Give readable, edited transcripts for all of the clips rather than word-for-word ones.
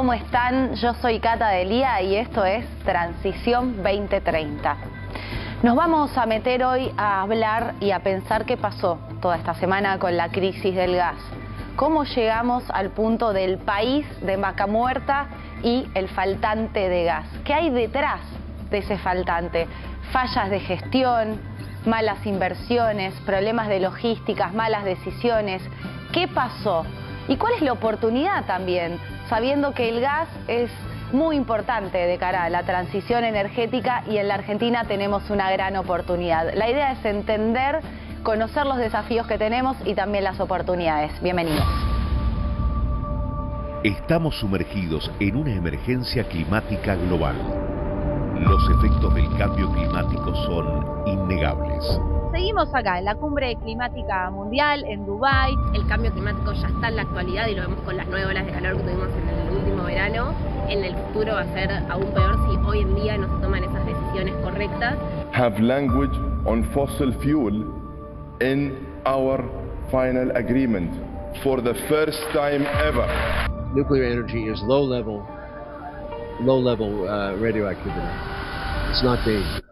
¿cómo están? Yo soy Cata Delía y esto es Transición 2030. Nos vamos a meter hoy a hablar y a pensar qué pasó toda esta semana con la crisis del gas. ¿Cómo llegamos al punto del país de vaca muerta y el faltante de gas? ¿Qué hay detrás de ese faltante? Fallas de gestión, malas inversiones, problemas de logísticas, malas decisiones. ¿Qué pasó? ¿Y cuál es la oportunidad también? Sabiendo que el gas es muy importante de cara a la transición energética y en la Argentina tenemos una gran oportunidad. La idea es entender, conocer los desafíos que tenemos y también las oportunidades. Bienvenidos. Estamos sumergidos en una emergencia climática global. Los efectos del cambio climático son innegables. Seguimos acá en la cumbre climática mundial en Dubái. El cambio climático ya está en la actualidad y lo vemos con las 9 olas de calor que tuvimos en el último verano. En el futuro va a ser aún peor si hoy en día no se toman esas decisiones correctas. Have language on fossil fuel in our final agreement for the first time ever. Nuclear energy is low level radioactivity. It's not dangerous.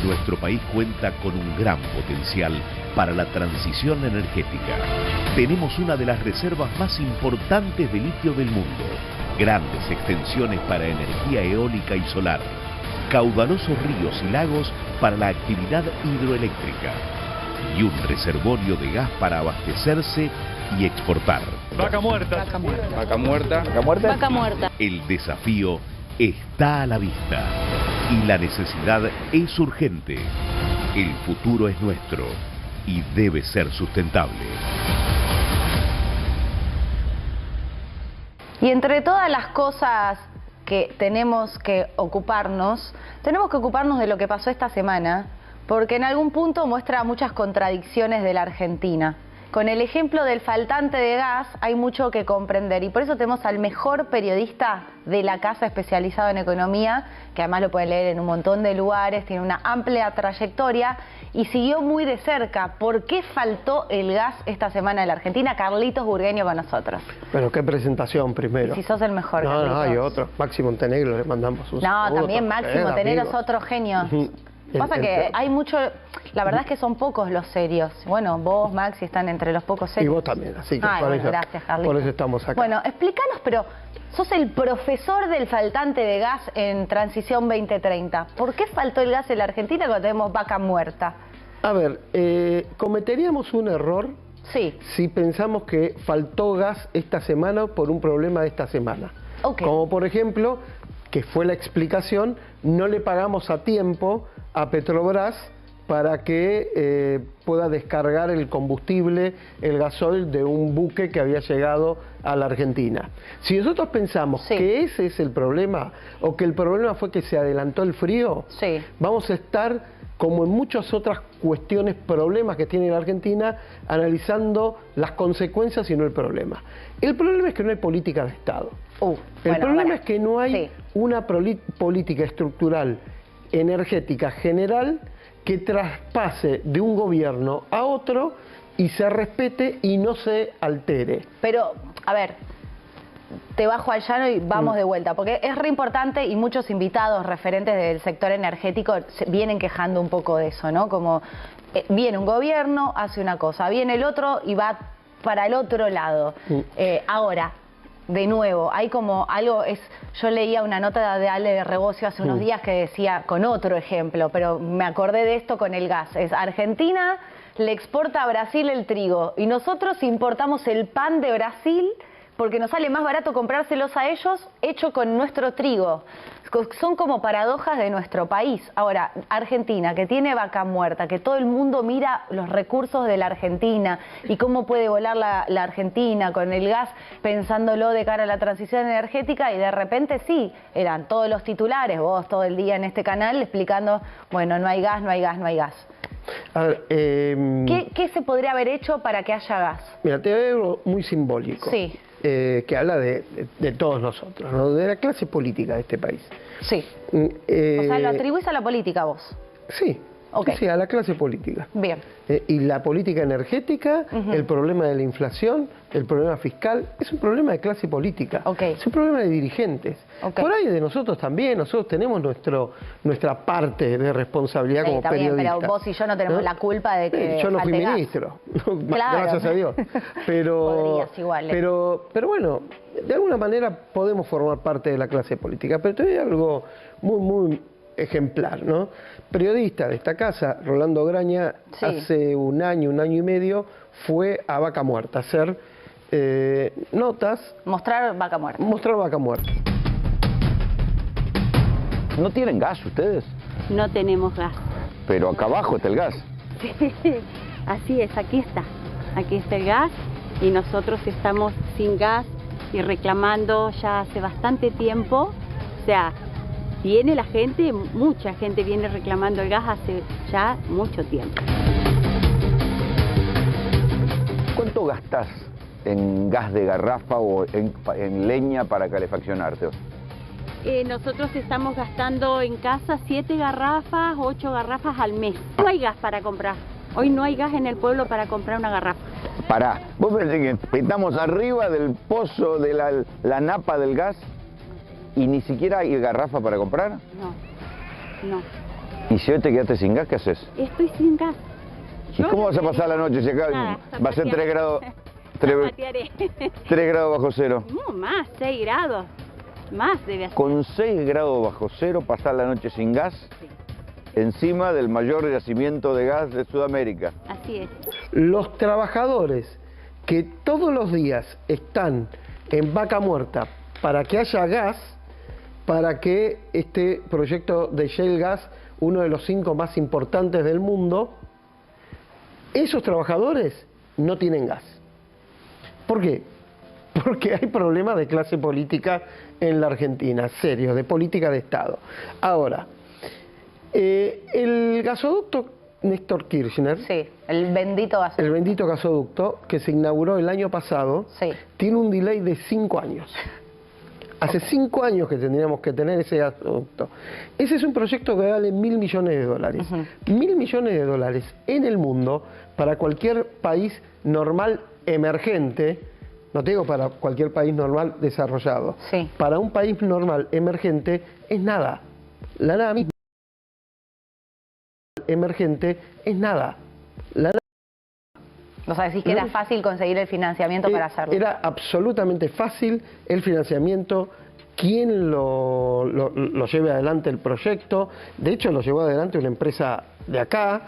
Nuestro país cuenta con un gran potencial para la transición energética. Tenemos una de las reservas más importantes de litio del mundo, grandes extensiones para energía eólica y solar, caudalosos ríos y lagos para la actividad hidroeléctrica y un reservorio de gas para abastecerse y exportar. Vaca muerta. Vaca muerta. Vaca muerta. Vaca muerta. Vaca muerta. El desafío está a la vista y la necesidad es urgente. El futuro es nuestro y debe ser sustentable. Y entre todas las cosas que tenemos que ocuparnos de lo que pasó esta semana, porque en algún punto muestra muchas contradicciones de la Argentina. Con el ejemplo del faltante de gas hay mucho que comprender y por eso tenemos al mejor periodista de la casa especializado en economía, que además lo pueden leer en un montón de lugares, tiene una amplia trayectoria y siguió muy de cerca por qué faltó el gas esta semana en la Argentina. Carlitos Burgueño con nosotros. Pero qué presentación primero. Si sos el mejor, No, Carlitos. no, hay otro. Máximo Montenegro le mandamos un No, saludo también Máximo Montenegro es otro genio. Pasa que hay mucho, la verdad es que son pocos los serios. Bueno, vos, Maxi, están entre los pocos serios. Y vos también, así que Ay, por, bueno, eso, gracias, Carlitos. por eso estamos acá. Bueno, explícanos, pero sos el profesor del faltante de gas en Transición 2030. ¿Por qué faltó el gas en la Argentina cuando tenemos vaca muerta? A ver, cometeríamos un error Sí. si pensamos que faltó gas esta semana por un problema de esta semana. Ok. Como por ejemplo, que fue la explicación, no le pagamos a tiempo a Petrobras para que pueda descargar el combustible, el gasoil de un buque que había llegado a la Argentina. Si nosotros pensamos Sí. que ese es el problema, o que el problema fue que se adelantó el frío, Sí. vamos a estar, como en muchas otras cuestiones, problemas que tiene la Argentina, analizando las consecuencias y no el problema. El problema es que no hay política de Estado. El Bueno, problema bueno, es que no hay sí. una política estructural energética general que traspase de un gobierno a otro y se respete y no se altere. Pero, a ver, te bajo al llano y vamos de vuelta, porque es re importante y muchos invitados referentes del sector energético vienen quejando un poco de eso, ¿no? Como viene un gobierno, hace una cosa, viene el otro y va para el otro lado. Ahora, de nuevo, hay como algo, yo leía una nota de Ale de Rebocio hace unos días que decía, con otro ejemplo, pero me acordé de esto con el gas, es Argentina le exporta a Brasil el trigo y nosotros importamos el pan de Brasil porque nos sale más barato comprárselos a ellos hecho con nuestro trigo. Son como paradojas de nuestro país. Ahora, Argentina, que tiene vaca muerta, que todo el mundo mira los recursos de la Argentina y cómo puede volar la Argentina con el gas, pensándolo de cara a la transición energética, y de repente sí, eran todos los titulares, vos todo el día en este canal explicando, bueno, no hay gas, no hay gas, no hay gas. A ver, ¿Qué se podría haber hecho para que haya gas? mira, te veo algo muy simbólico. Sí. Que habla de todos nosotros, ¿no? De la clase política de este país. Sí. O sea, lo atribuís a la política vos. Sí, Ok. Sí, a la clase política. Bien. Y la política energética, el problema de la inflación, el problema fiscal, es un problema de clase política. Ok. Es un problema de dirigentes. Ok. Por ahí de nosotros también, nosotros tenemos nuestra parte de responsabilidad como está bien, periodistas. pero vos y yo no tenemos la culpa de que yo no fui falte gas. ministro, Claro. gracias a Dios. Podrías igual, pero bueno, de alguna manera podemos formar parte de la clase política. Pero te doy algo muy ejemplar, ¿no? Periodista de esta casa, Rolando Graña, Sí. hace un año y medio, fue a Vaca Muerta a hacer notas, Mostrar vaca muerta. mostrar Vaca Muerta. ¿No tienen gas ustedes? No tenemos gas. Pero acá abajo está el gas. Así es, aquí está el gas y nosotros estamos sin gas y reclamando ya hace bastante tiempo. O sea, viene la gente, mucha gente viene reclamando el gas hace ya mucho tiempo. ¿Cuánto gastás en gas de garrafa o en leña para calefaccionarte? Nosotros estamos gastando en casa 7 garrafas, 8 garrafas al mes. No hay gas para comprar. Hoy no hay gas en el pueblo para comprar una garrafa. Pará, vos pensás que estamos arriba del pozo de la napa del gas y ni siquiera hay garrafa para comprar. No. ¿Y si hoy te quedaste sin gas, qué haces? Estoy sin gas. ¿Y cómo vas a pasar la noche si acá Nada, va a ser 3 grados? Zapatearé. 3 grados bajo cero. No, más, 6 grados. Más debe hacer. Con 6 grados bajo cero pasar la noche sin gas, encima del mayor yacimiento de gas de Sudamérica. Así es. Los trabajadores que todos los días están en Vaca Muerta para que haya gas, para que este proyecto de Shale Gas, uno de los 5 más importantes del mundo, esos trabajadores no tienen gas. ¿Por qué? Porque hay problemas de clase política en la Argentina, serios, de política de Estado. Ahora, el gasoducto Néstor Kirchner, Sí, el bendito gasoducto. el bendito gasoducto que se inauguró el año pasado, Sí. tiene un delay de 5 años. Hace 5 años que tendríamos que tener ese gasoducto. Ese es un proyecto que vale $1.000 millones. $1.000 millones en el mundo para cualquier país normal emergente. No te digo para cualquier país normal desarrollado. Sí. Para un país normal emergente es nada. La nada misma emergente es nada. La O sea, decís que era fácil conseguir el financiamiento para hacerlo. Era absolutamente fácil el financiamiento, quién lo lleve adelante el proyecto. De hecho, lo llevó adelante una empresa de acá.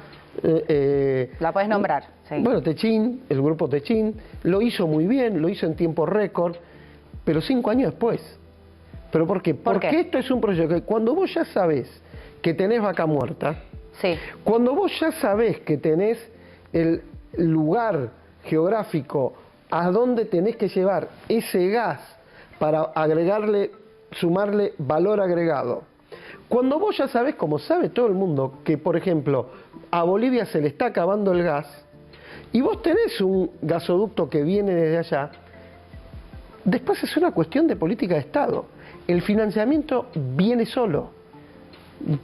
La podés nombrar. Sí. Bueno, Techin, el grupo Techin, lo hizo muy bien, lo hizo en tiempo récord, pero 5 años después. ¿Pero por qué? ¿Por Porque qué? esto es un proyecto que cuando vos ya sabés que tenés Vaca Muerta, Sí. cuando vos ya sabés que tenés el lugar geográfico a donde tenés que llevar ese gas para sumarle valor agregado, cuando vos ya sabés, como sabe todo el mundo, que por ejemplo a Bolivia se le está acabando el gas y vos tenés un gasoducto que viene desde allá, después es una cuestión de política de Estado. El financiamiento viene solo.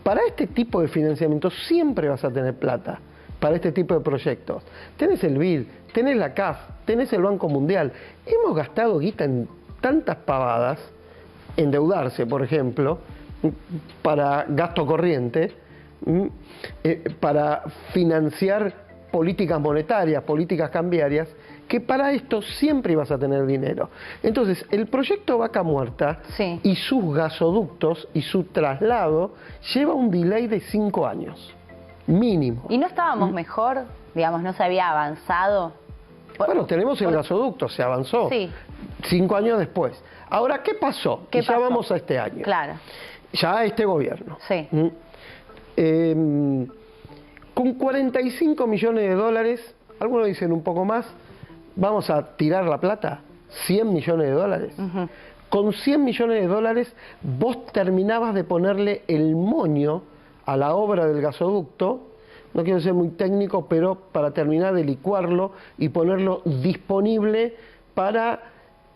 Para este tipo de financiamiento siempre vas a tener plata, para este tipo de proyectos. Tenés el BID, tenés la CAF, tenés el Banco Mundial. Hemos gastado guita en tantas pavadas, endeudarse, por ejemplo, para gasto corriente, para financiar políticas monetarias, políticas cambiarias, que para esto siempre ibas a tener dinero. Entonces, el proyecto Vaca Muerta Sí. y sus gasoductos y su traslado lleva un delay de 5 años, mínimo. ¿Y no estábamos mejor? Digamos, ¿no se había avanzado? Bueno, tenemos el gasoducto, se avanzó. Sí. 5 años después. Ahora, ¿qué pasó? ¿Qué Y ya pasó? vamos a este año. Claro. Ya a este gobierno. Sí. Con $45 millones, algunos dicen un poco más, vamos a tirar la plata, $100 millones. Con $100 millones vos terminabas de ponerle el moño a la obra del gasoducto, no quiero ser muy técnico, pero para terminar de licuarlo y ponerlo disponible para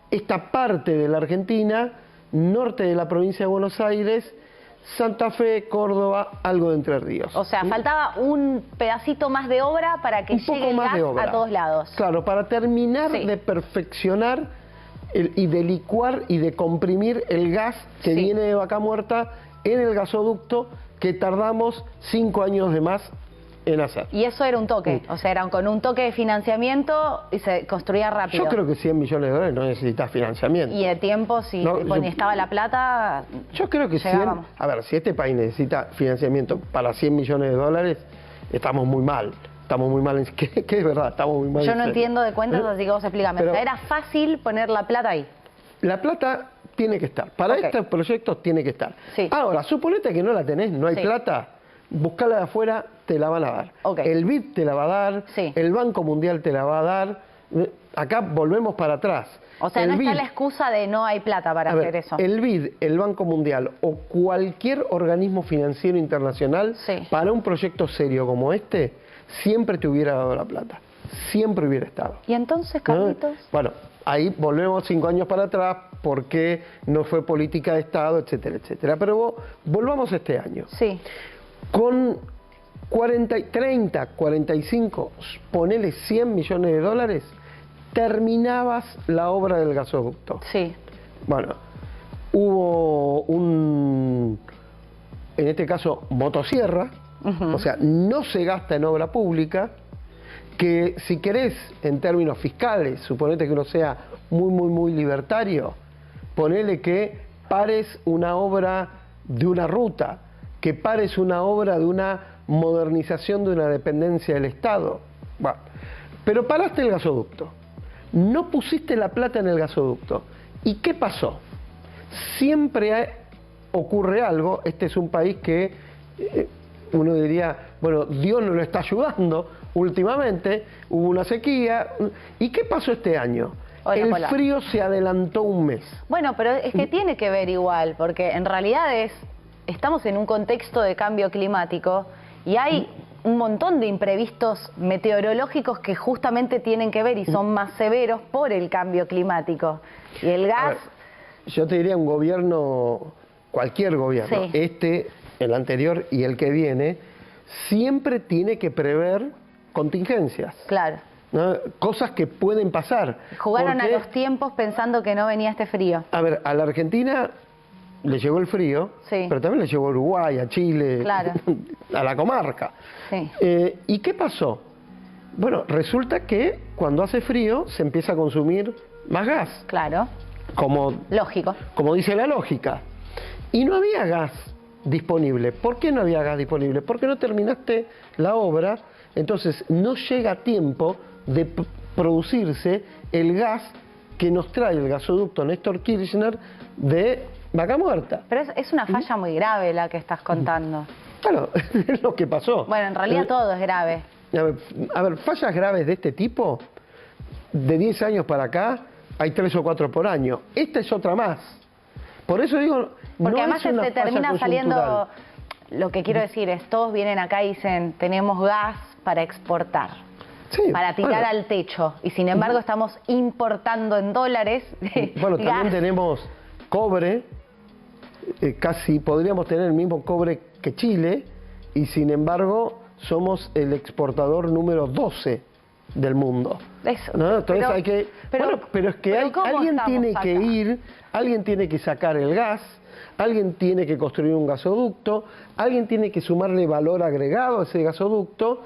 esta parte de la Argentina, norte de la provincia de Buenos Aires, Santa Fe, Córdoba, algo de Entre Ríos. O sea, ¿sí? faltaba un pedacito más de obra para que Un poco llegue el más gas de obra. a todos lados. Claro, para terminar Sí. de perfeccionar y de licuar y de comprimir el gas que Sí. viene de Vaca Muerta en el gasoducto que tardamos 5 años de más en hacer. Y eso era un toque, o sea, era con un toque de financiamiento y se construía rápido. Yo creo que 100 millones de dólares no necesitas financiamiento. Y de tiempo, si No, ni estaba la plata, Yo creo que 100, llegábamos. a ver, si este país necesita financiamiento para 100 millones de dólares, estamos muy mal. Estamos muy mal, que es verdad, estamos muy mal. Yo en no serio. entiendo de cuentas, así que vos explícame. Pero- O sea, era fácil poner la plata ahí. La plata tiene que estar. Para Ok. estos proyectos tiene que estar. Sí. Ahora, suponete que no la tenés, no hay Sí. plata, buscala de afuera, te la van a dar. Ok. El BID te la va a dar, Sí. el Banco Mundial te la va a dar. Acá volvemos para atrás. O sea, El no está BID la excusa de no hay plata para a ver, hacer eso. el BID, el Banco Mundial o cualquier organismo financiero internacional Sí. para un proyecto serio como este, siempre te hubiera dado la plata. Siempre hubiera estado. Y entonces, ¿no? Carlitos, Bueno, ahí volvemos 5 años para atrás porque no fue política de Estado, etcétera, etcétera. Pero volvamos a este año. sí, Con 30, 45, ponele 100 millones de dólares, terminabas la obra del gasoducto. sí, Bueno, hubo en este caso, motosierra, o sea, no se gasta en obra pública, que si querés, en términos fiscales, suponete que uno sea muy libertario, ponele que pares una obra de una ruta, que pares una obra de una modernización de una dependencia del Estado. Bueno, pero paraste el gasoducto, no pusiste la plata en el gasoducto. ¿Y qué pasó? Siempre ocurre algo. Este es un país que uno diría, bueno, Dios nos lo está ayudando últimamente, hubo una sequía. ¿Y qué pasó este año? Hola, El hola. frío se adelantó un mes. Bueno, pero es que tiene que ver igual, porque en realidad estamos en un contexto de cambio climático y hay un montón de imprevistos meteorológicos que justamente tienen que ver y son más severos por el cambio climático. Y el A gas, ver, yo te diría un gobierno, cualquier gobierno, Sí. el anterior y el que viene, siempre tiene que prever contingencias, claro, ¿no? Cosas que pueden pasar. jugaron a Porque, los tiempos pensando que no venía este frío. a ver, a la Argentina le llegó el frío, Sí. pero también le llegó a Uruguay, a Chile, Claro. a la comarca. Sí. ¿Y qué pasó? Bueno, resulta que cuando hace frío se empieza a consumir más gas, Claro, como lógico. dice la lógica. Y no había gas disponible. ¿Por qué no había gas disponible? Porque no terminaste la obra, entonces no llega a tiempo de producirse el gas que nos trae el gasoducto Néstor Kirchner de Vaca Muerta. Pero es una falla muy grave la que estás contando. Claro, es lo que pasó. Bueno, en realidad todo es grave. A ver, fallas graves de este tipo, de 10 años para acá, hay 3 o 4 por año. Esta es otra más. Por eso digo, Porque no además es se una te falla termina saliendo, coyuntural. lo que quiero decir es, todos vienen acá y dicen, tenemos gas para exportar, Sí, para tirar bueno. al techo, y sin embargo estamos importando en dólares Bueno, gas. también tenemos cobre, casi podríamos tener el mismo cobre que Chile, y sin embargo somos el exportador número 12 del mundo. Eso, ¿No? Entonces pero- hay que... pero- bueno, pero es que pero ¿cómo alguien estamos tiene acá? que ir, alguien tiene que sacar el gas, alguien tiene que construir un gasoducto, alguien tiene que sumarle valor agregado a ese gasoducto,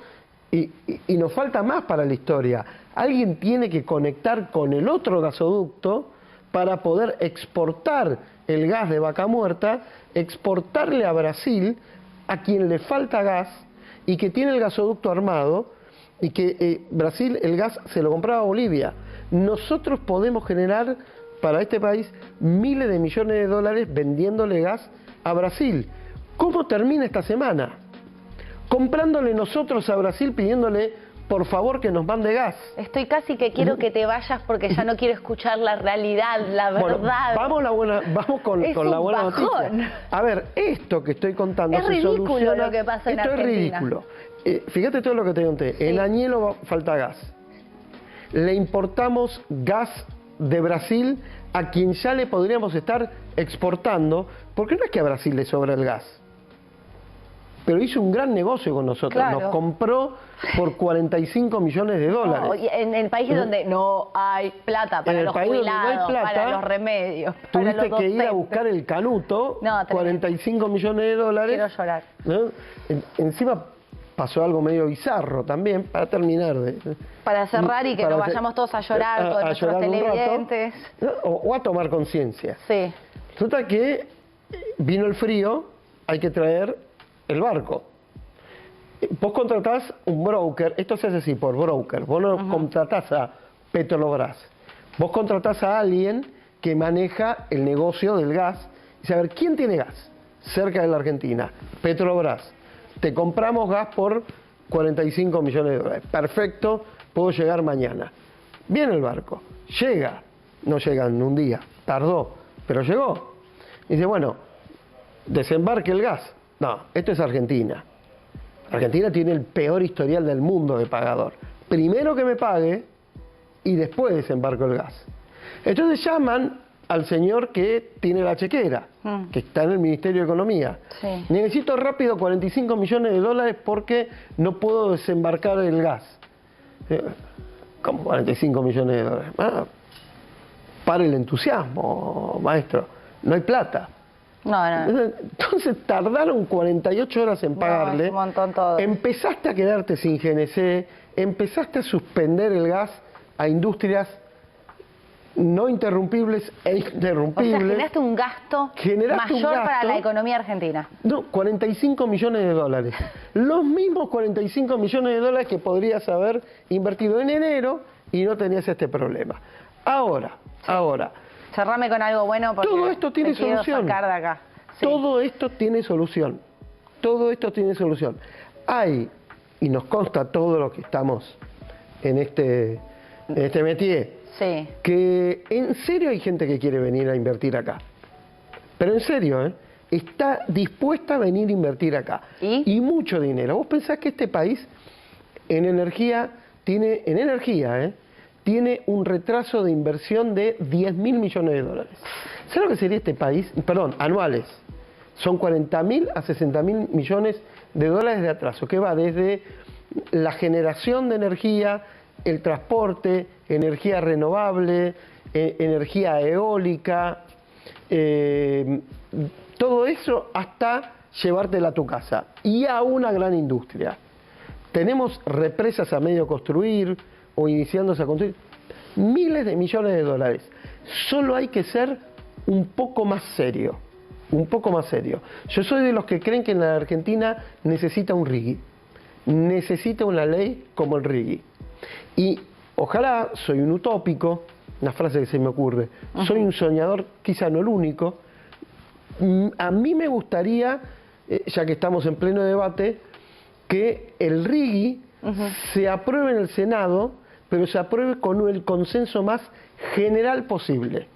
y nos falta más para la historia. Alguien tiene que conectar con el otro gasoducto para poder exportar el gas de Vaca Muerta, exportarle a Brasil, a quien le falta gas y que tiene el gasoducto armado, y que Brasil el gas se lo compraba a Bolivia. Nosotros podemos generar para este país miles de millones de dólares vendiéndole gas a Brasil. ¿Cómo termina esta semana? Comprándole nosotros a Brasil, pidiéndole por favor que nos mande gas. Estoy casi que quiero que te vayas porque ya no quiero escuchar la realidad, la Bueno, verdad. vamos con Es la un buena bajón. noticia. A ver, esto que estoy contando Es se ridículo soluciona. lo que pasa en Esto es Argentina. ridículo. Fíjate todo lo que te conté. En Añelo falta gas. Le importamos gas de Brasil a quien ya le podríamos estar exportando, porque no es que a Brasil le sobra el gas, pero hizo un gran negocio con nosotros. Claro. Nos compró por 45 millones de dólares. No, y en el país donde no hay plata para los jubilados, para los remedios, para los Tuviste que ir a docentes. buscar el canuto, No, tremendo. 45 millones de dólares. Quiero llorar. ¿No? Encima pasó algo medio bizarro también, para terminar. Para cerrar y que para no hacer- vayamos todos a llorar, todos a nuestros llorar un rato, televidentes. ¿no? o a tomar conciencia. Sí. Resulta que vino el frío, hay que traer el barco. Vos contratás un broker, esto se hace así por broker, vos no contratás a Petrobras, vos contratás a alguien que maneja el negocio del gas y saber quién tiene gas cerca de la Argentina. Petrobras, te compramos gas por 45 millones de dólares, perfecto, puedo llegar mañana. Viene el barco, llega, no llega en un día, tardó, pero llegó. Y dice, bueno, desembarque el gas. No, esto es Argentina. Argentina tiene el peor historial del mundo de pagador. Primero que me pague y después desembarco el gas. Entonces llaman al señor que tiene la chequera, que está en el Ministerio de Economía. Sí. Necesito rápido 45 millones de dólares porque no puedo desembarcar el gas. ¿Cómo 45 millones de dólares? Pare el entusiasmo, maestro. No hay plata. No. Entonces tardaron 48 horas en pagarle. es un montón todo. Empezaste a quedarte sin GNC, empezaste a suspender el gas a industrias no interrumpibles e O sea, interrumpibles. generaste un gasto Generaste un mayor para gasto. la economía argentina. No, 45 millones de dólares. Los mismos 45 millones de dólares que podrías haber invertido en enero y no tenías este problema. Ahora. Cerrame con algo bueno porque Todo esto tiene te quiero solución. sacar de acá. Sí. Todo esto tiene solución. Todo esto tiene solución. Hay, y nos consta todo lo que estamos en este métier, Sí. que en serio hay gente que quiere venir a invertir acá. Pero en serio, está dispuesta a venir a invertir acá. ¿Y? Mucho dinero. ¿Vos pensás que este país en energía tiene un retraso de inversión de 10.000 millones de dólares? ¿Sabes lo que sería este país? Perdón, anuales. Son 40.000 a 60.000 millones de dólares de atraso, que va desde la generación de energía, el transporte, energía renovable, energía eólica, todo eso hasta llevártela a tu casa y a una gran industria. Tenemos represas a medio construir o iniciándose a construir, miles de millones de dólares. Solo hay que ser un poco más serio, un poco más serio. Yo soy de los que creen que en la Argentina necesita un RIGI, necesita una ley como el RIGI. Y ojalá, soy un utópico, una frase que se me ocurre, soy un soñador, quizá no el único. A mí me gustaría, ya que estamos en pleno debate, que el RIGI se apruebe en el Senado, pero se apruebe con el consenso más general posible.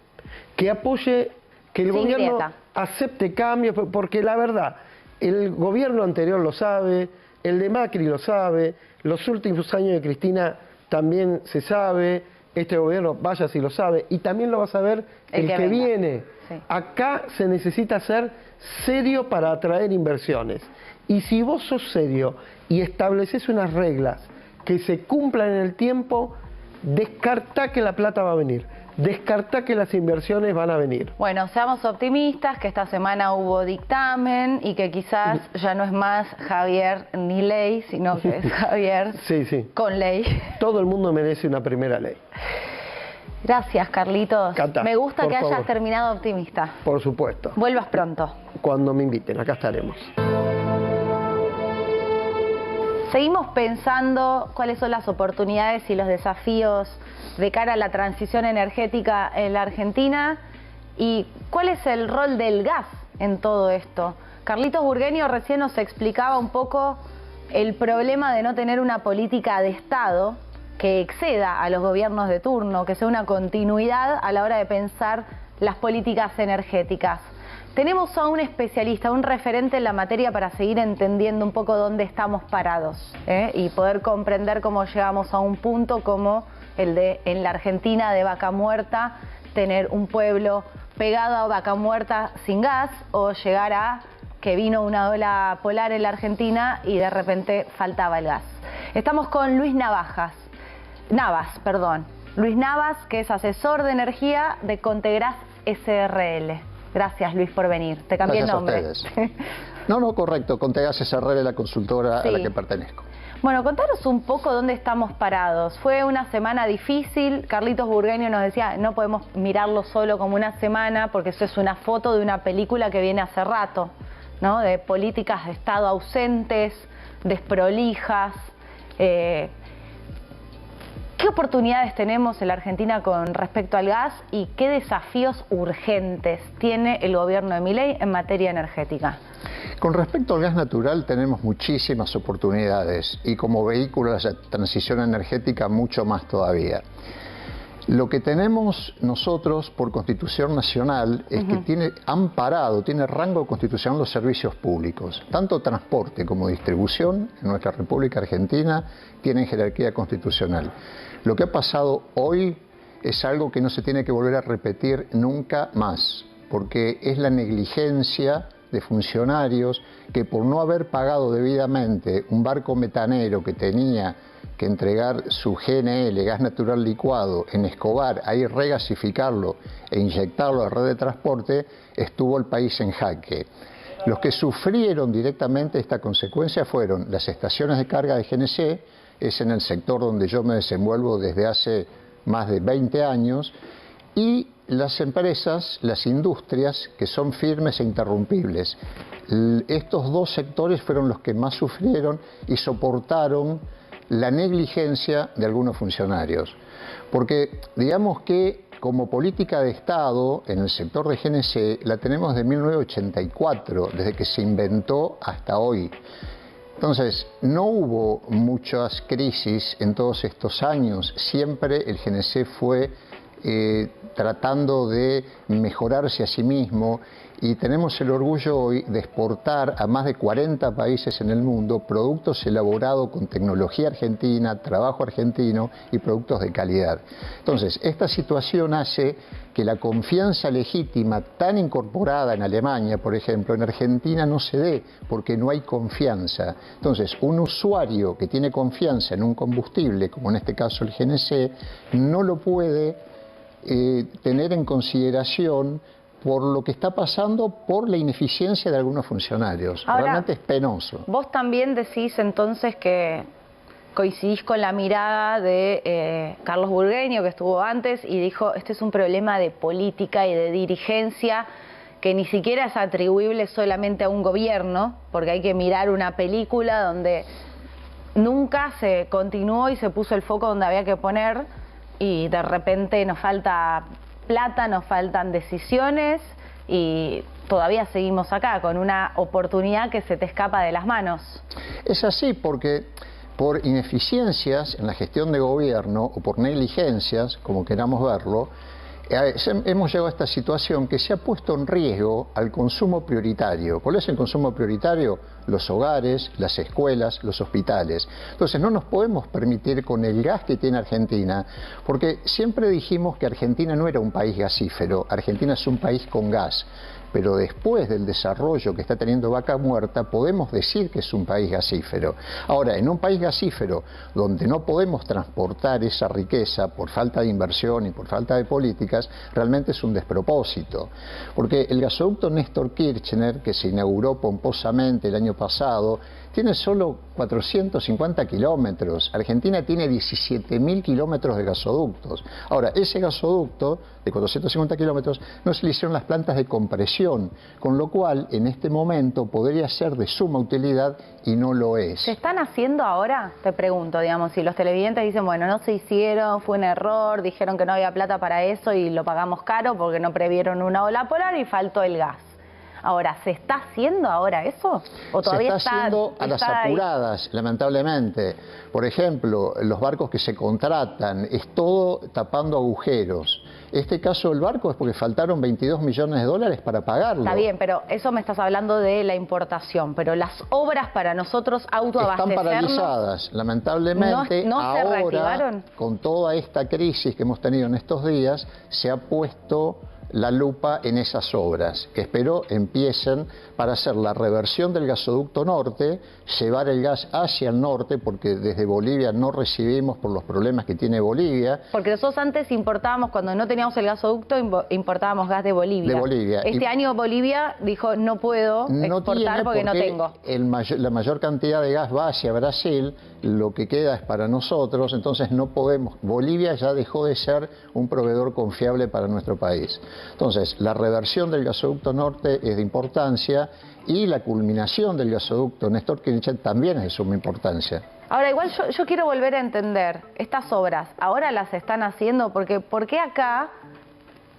Que apoye, que el Sin gobierno grieta. acepte cambios, porque la verdad, el gobierno anterior lo sabe, el de Macri lo sabe, los últimos años de Cristina también se sabe, este gobierno vaya si lo sabe, y también lo va a saber el que venga. viene. Sí. Acá se necesita ser serio para atraer inversiones. Y si vos sos serio y estableces unas reglas que se cumplan en el tiempo, descartá que la plata va a venir, descartá que las inversiones van a venir. Bueno, seamos optimistas, que esta semana hubo dictamen y que quizás ya no es más Javier ni ley, sino que es Javier Sí. con ley. Todo el mundo merece una primera ley. Gracias, Carlitos. Cata, Me gusta por que hayas favor. terminado optimista. Por supuesto. Vuelvas pronto. Cuando me inviten, acá estaremos. Seguimos pensando cuáles son las oportunidades y los desafíos de cara a la transición energética en la Argentina y cuál es el rol del gas en todo esto. Carlitos Burgueño recién nos explicaba un poco el problema de no tener una política de Estado que exceda a los gobiernos de turno, que sea una continuidad a la hora de pensar las políticas energéticas. Tenemos a un especialista, un referente en la materia para seguir entendiendo un poco dónde estamos parados y poder comprender cómo llegamos a un punto como el de en la Argentina de vaca muerta, tener un pueblo pegado a Vaca Muerta sin gas o llegar a que vino una ola polar en la Argentina y de repente faltaba el gas. Estamos con Luis Navas, que es asesor de energía de Contegras SRL. Gracias, Luis, por venir. Te cambié el nombre. Gracias a ustedes. No, correcto. Contegras SRL, la consultora a la que pertenezco. Bueno, contanos un poco dónde estamos parados. Fue una semana difícil. Carlitos Burgueño nos decía, no podemos mirarlo solo como una semana porque eso es una foto de una película que viene hace rato, ¿no? De políticas de Estado ausentes, desprolijas. ¿Qué oportunidades tenemos en la Argentina con respecto al gas y qué desafíos urgentes tiene el gobierno de Milei en materia energética? Con respecto al gas natural tenemos muchísimas oportunidades y como vehículo de la transición energética mucho más todavía. Lo que tenemos nosotros por Constitución Nacional es que tiene rango constitucional los servicios públicos. Tanto transporte como distribución en nuestra República Argentina tienen jerarquía constitucional. Lo que ha pasado hoy es algo que no se tiene que volver a repetir nunca más, porque es la negligencia de funcionarios que por no haber pagado debidamente un barco metanero que tenía que entregar su GNL, gas natural licuado, en Escobar, ahí regasificarlo e inyectarlo a la red de transporte, estuvo el país en jaque. Los que sufrieron directamente esta consecuencia fueron las estaciones de carga de GNC, es en el sector donde yo me desenvuelvo desde hace más de 20 años, y las empresas, las industrias, que son firmes e interrumpibles. Estos dos sectores fueron los que más sufrieron y soportaron la negligencia de algunos funcionarios. Porque digamos que como política de Estado en el sector de GNC la tenemos de 1984, desde que se inventó hasta hoy. Entonces, no hubo muchas crisis en todos estos años, siempre el GNC fue tratando de mejorarse a sí mismo y tenemos el orgullo hoy de exportar a más de 40 países en el mundo productos elaborados con tecnología argentina, trabajo argentino y productos de calidad. Entonces, esta situación hace que la confianza legítima tan incorporada en Alemania, por ejemplo, en Argentina no se dé porque no hay confianza. Entonces, un usuario que tiene confianza en un combustible, como en este caso el GNC, no lo puede tener en consideración por lo que está pasando por la ineficiencia de algunos funcionarios. Ahora, realmente es penoso. Vos también decís entonces que coincidís con la mirada de Carlos Burgueño, que estuvo antes y dijo, este es un problema de política y de dirigencia que ni siquiera es atribuible solamente a un gobierno, porque hay que mirar una película donde nunca se continuó y se puso el foco donde había que poner, y de repente nos falta plata, nos faltan decisiones y todavía seguimos acá con una oportunidad que se te escapa de las manos. Es así porque por ineficiencias en la gestión de gobierno o por negligencias, como queramos verlo, hemos llegado a esta situación que se ha puesto en riesgo al consumo prioritario. ¿Cuál es el consumo prioritario? Los hogares, las escuelas, los hospitales. Entonces no nos podemos permitir con el gas que tiene Argentina, porque siempre dijimos que Argentina no era un país gasífero, Argentina es un país con gas. Pero después del desarrollo que está teniendo Vaca Muerta, podemos decir que es un país gasífero. Ahora, en un país gasífero, donde no podemos transportar esa riqueza por falta de inversión y por falta de políticas, realmente es un despropósito. Porque el gasoducto Néstor Kirchner, que se inauguró pomposamente el año pasado, tiene solo 450 kilómetros. Argentina tiene 17.000 kilómetros de gasoductos. Ahora, ese gasoducto de 450 kilómetros no se le hicieron las plantas de compresión, con lo cual en este momento podría ser de suma utilidad y no lo es. ¿Se están haciendo ahora? Te pregunto, digamos, si los televidentes dicen, bueno, no se hicieron, fue un error, dijeron que no había plata para eso y lo pagamos caro porque no previeron una ola polar y faltó el gas. Ahora, ¿se está haciendo ahora eso? ¿O todavía se está haciendo a las apuradas, lamentablemente? Por ejemplo, los barcos que se contratan, es todo tapando agujeros. Este caso del barco es porque faltaron 22 millones de dólares para pagarlo. Está bien, pero eso me estás hablando de la importación, pero las obras para nosotros autoabastecernos... Están paralizadas, lamentablemente. ¿No ahora, se reactivaron? con toda esta crisis que hemos tenido en estos días, se ha puesto la lupa en esas obras, que espero empiecen para hacer la reversión del gasoducto norte, llevar el gas hacia el norte, porque desde Bolivia no recibimos por los problemas que tiene Bolivia. Porque nosotros antes importábamos, cuando no teníamos el gasoducto, importábamos gas de Bolivia. De Bolivia. Este año Bolivia dijo, no puedo exportar porque no tengo. La mayor cantidad de gas va hacia Brasil, lo que queda es para nosotros, entonces no podemos. Bolivia ya dejó de ser un proveedor confiable para nuestro país. Entonces, la reversión del gasoducto norte es de importancia y la culminación del gasoducto Néstor Kirchner también es de suma importancia. Ahora, igual yo quiero volver a entender, estas obras, ¿ahora las están haciendo? Porque ¿por qué acá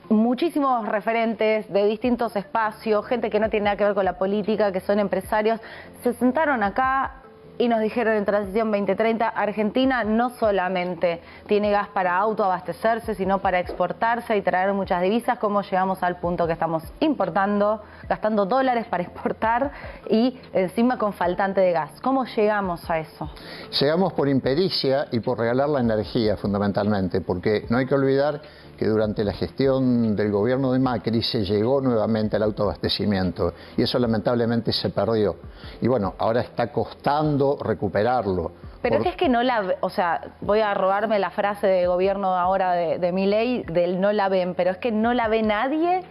muchísimos referentes de distintos espacios, gente que no tiene nada que ver con la política, que son empresarios, se sentaron acá y nos dijeron en Transición 2030, Argentina no solamente tiene gas para autoabastecerse, sino para exportarse y traer muchas divisas? ¿Cómo llegamos al punto que estamos importando, gastando dólares para exportar y encima con faltante de gas? ¿Cómo llegamos a eso? Llegamos por impericia y por regalar la energía, fundamentalmente, porque no hay que olvidar que durante la gestión del gobierno de Macri se llegó nuevamente al autoabastecimiento y eso lamentablemente se perdió. Y bueno, ahora está costando recuperarlo. Pero es que no la... O sea, voy a robarme la frase de gobierno ahora de Milei, del no la ven, pero es que no la ve nadie.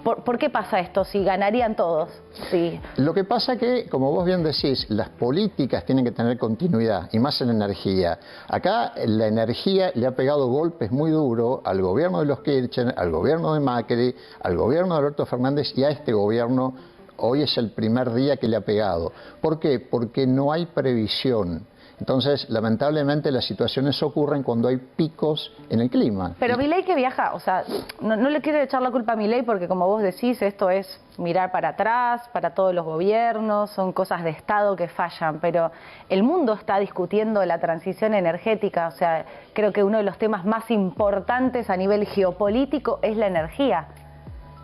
¿Por qué pasa esto? Si ganarían todos. Sí. Lo que pasa que, como vos bien decís, las políticas tienen que tener continuidad, y más en energía. Acá la energía le ha pegado golpes muy duros al gobierno de los Kirchner, al gobierno de Macri, al gobierno de Alberto Fernández y a este gobierno. Hoy es el primer día que le ha pegado. ¿Por qué? Porque no hay previsión. Entonces, lamentablemente, las situaciones ocurren cuando hay picos en el clima. Pero Milei que viaja, o sea, no le quiero echar la culpa a Milei porque, como vos decís, esto es mirar para atrás, para todos los gobiernos, son cosas de Estado que fallan, pero el mundo está discutiendo la transición energética, o sea, creo que uno de los temas más importantes a nivel geopolítico es la energía.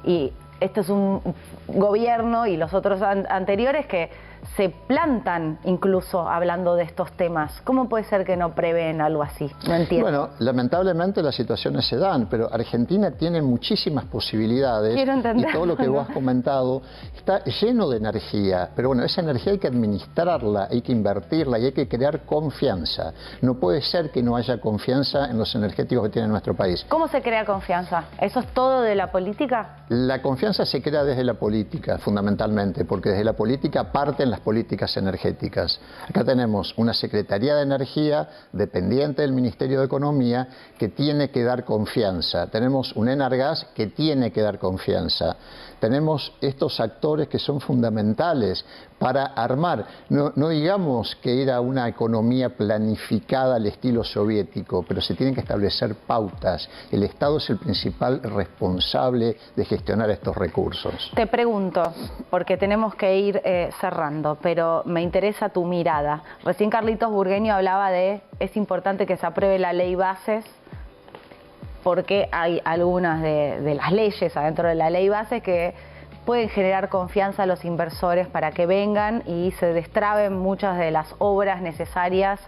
Y este es un gobierno y los otros anteriores que se plantan incluso hablando de estos temas. ¿Cómo puede ser que no prevén algo así? No entiendo. Bueno, lamentablemente las situaciones se dan, pero Argentina tiene muchísimas posibilidades. Quiero entender. Y todo lo que vos has comentado está lleno de energía, pero bueno, esa energía hay que administrarla, hay que invertirla y hay que crear confianza. No puede ser que no haya confianza en los energéticos que tiene nuestro país. ¿Cómo se crea confianza? ¿Eso es todo de la política? La confianza se crea desde la política, fundamentalmente, porque desde la política parten las políticas energéticas. Acá tenemos una Secretaría de Energía dependiente del Ministerio de Economía que tiene que dar confianza. Tenemos un Enargas que tiene que dar confianza. Tenemos estos actores que son fundamentales para armar, no digamos que ir a una economía planificada al estilo soviético, pero se tienen que establecer pautas. El Estado es el principal responsable de gestionar estos recursos. Te pregunto, porque tenemos que ir cerrando, pero me interesa tu mirada. Recién Carlitos Burgueño hablaba de es importante que se apruebe la ley bases, porque hay algunas de las leyes adentro de la ley bases que pueden generar confianza a los inversores para que vengan y se destraben muchas de las obras necesarias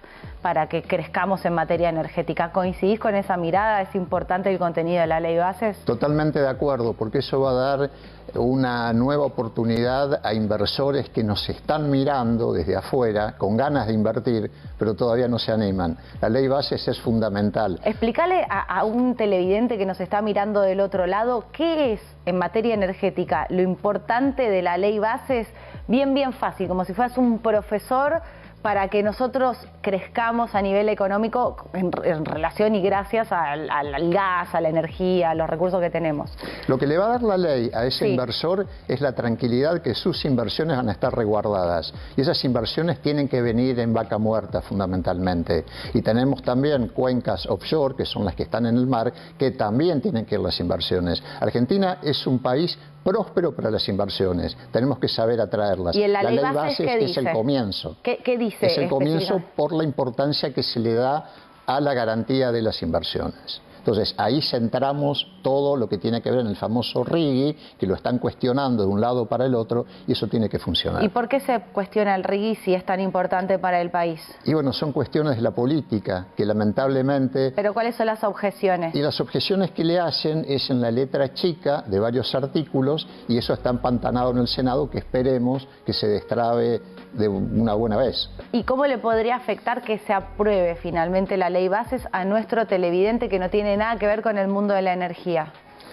para que crezcamos en materia energética. ¿Coincidís con esa mirada? ¿Es importante el contenido de la ley bases? Totalmente de acuerdo, porque eso va a dar una nueva oportunidad a inversores que nos están mirando desde afuera, con ganas de invertir, pero todavía no se animan. La ley bases es fundamental. Explícale a un televidente que nos está mirando del otro lado, ¿qué es en materia energética lo importante de la ley bases? Bien fácil, como si fueras un profesor, para que nosotros crezcamos a nivel económico en relación y gracias al gas, a la energía, a los recursos que tenemos. Lo que le va a dar la ley a ese inversor es la tranquilidad que sus inversiones van a estar resguardadas. Y esas inversiones tienen que venir en vaca muerta, fundamentalmente. Y tenemos también cuencas offshore, que son las que están en el mar, que también tienen que ir las inversiones. Argentina es un país próspero para las inversiones. Tenemos que saber atraerlas. ¿Y en la ley bases ¿qué dice? Es el comienzo. ¿Qué dice? Es el comienzo por la importancia que se le da a la garantía de las inversiones. Entonces ahí centramos todo lo que tiene que ver en el famoso RIGI, que lo están cuestionando de un lado para el otro, y eso tiene que funcionar. ¿Y por qué se cuestiona el RIGI si es tan importante para el país? Y bueno, son cuestiones de la política, que lamentablemente... ¿Pero cuáles son las objeciones? Y las objeciones que le hacen es en la letra chica de varios artículos, y eso está empantanado en el Senado, que esperemos que se destrabe de una buena vez. ¿Y cómo le podría afectar que se apruebe finalmente la ley bases a nuestro televidente que no tiene nada que ver con el mundo de la energía?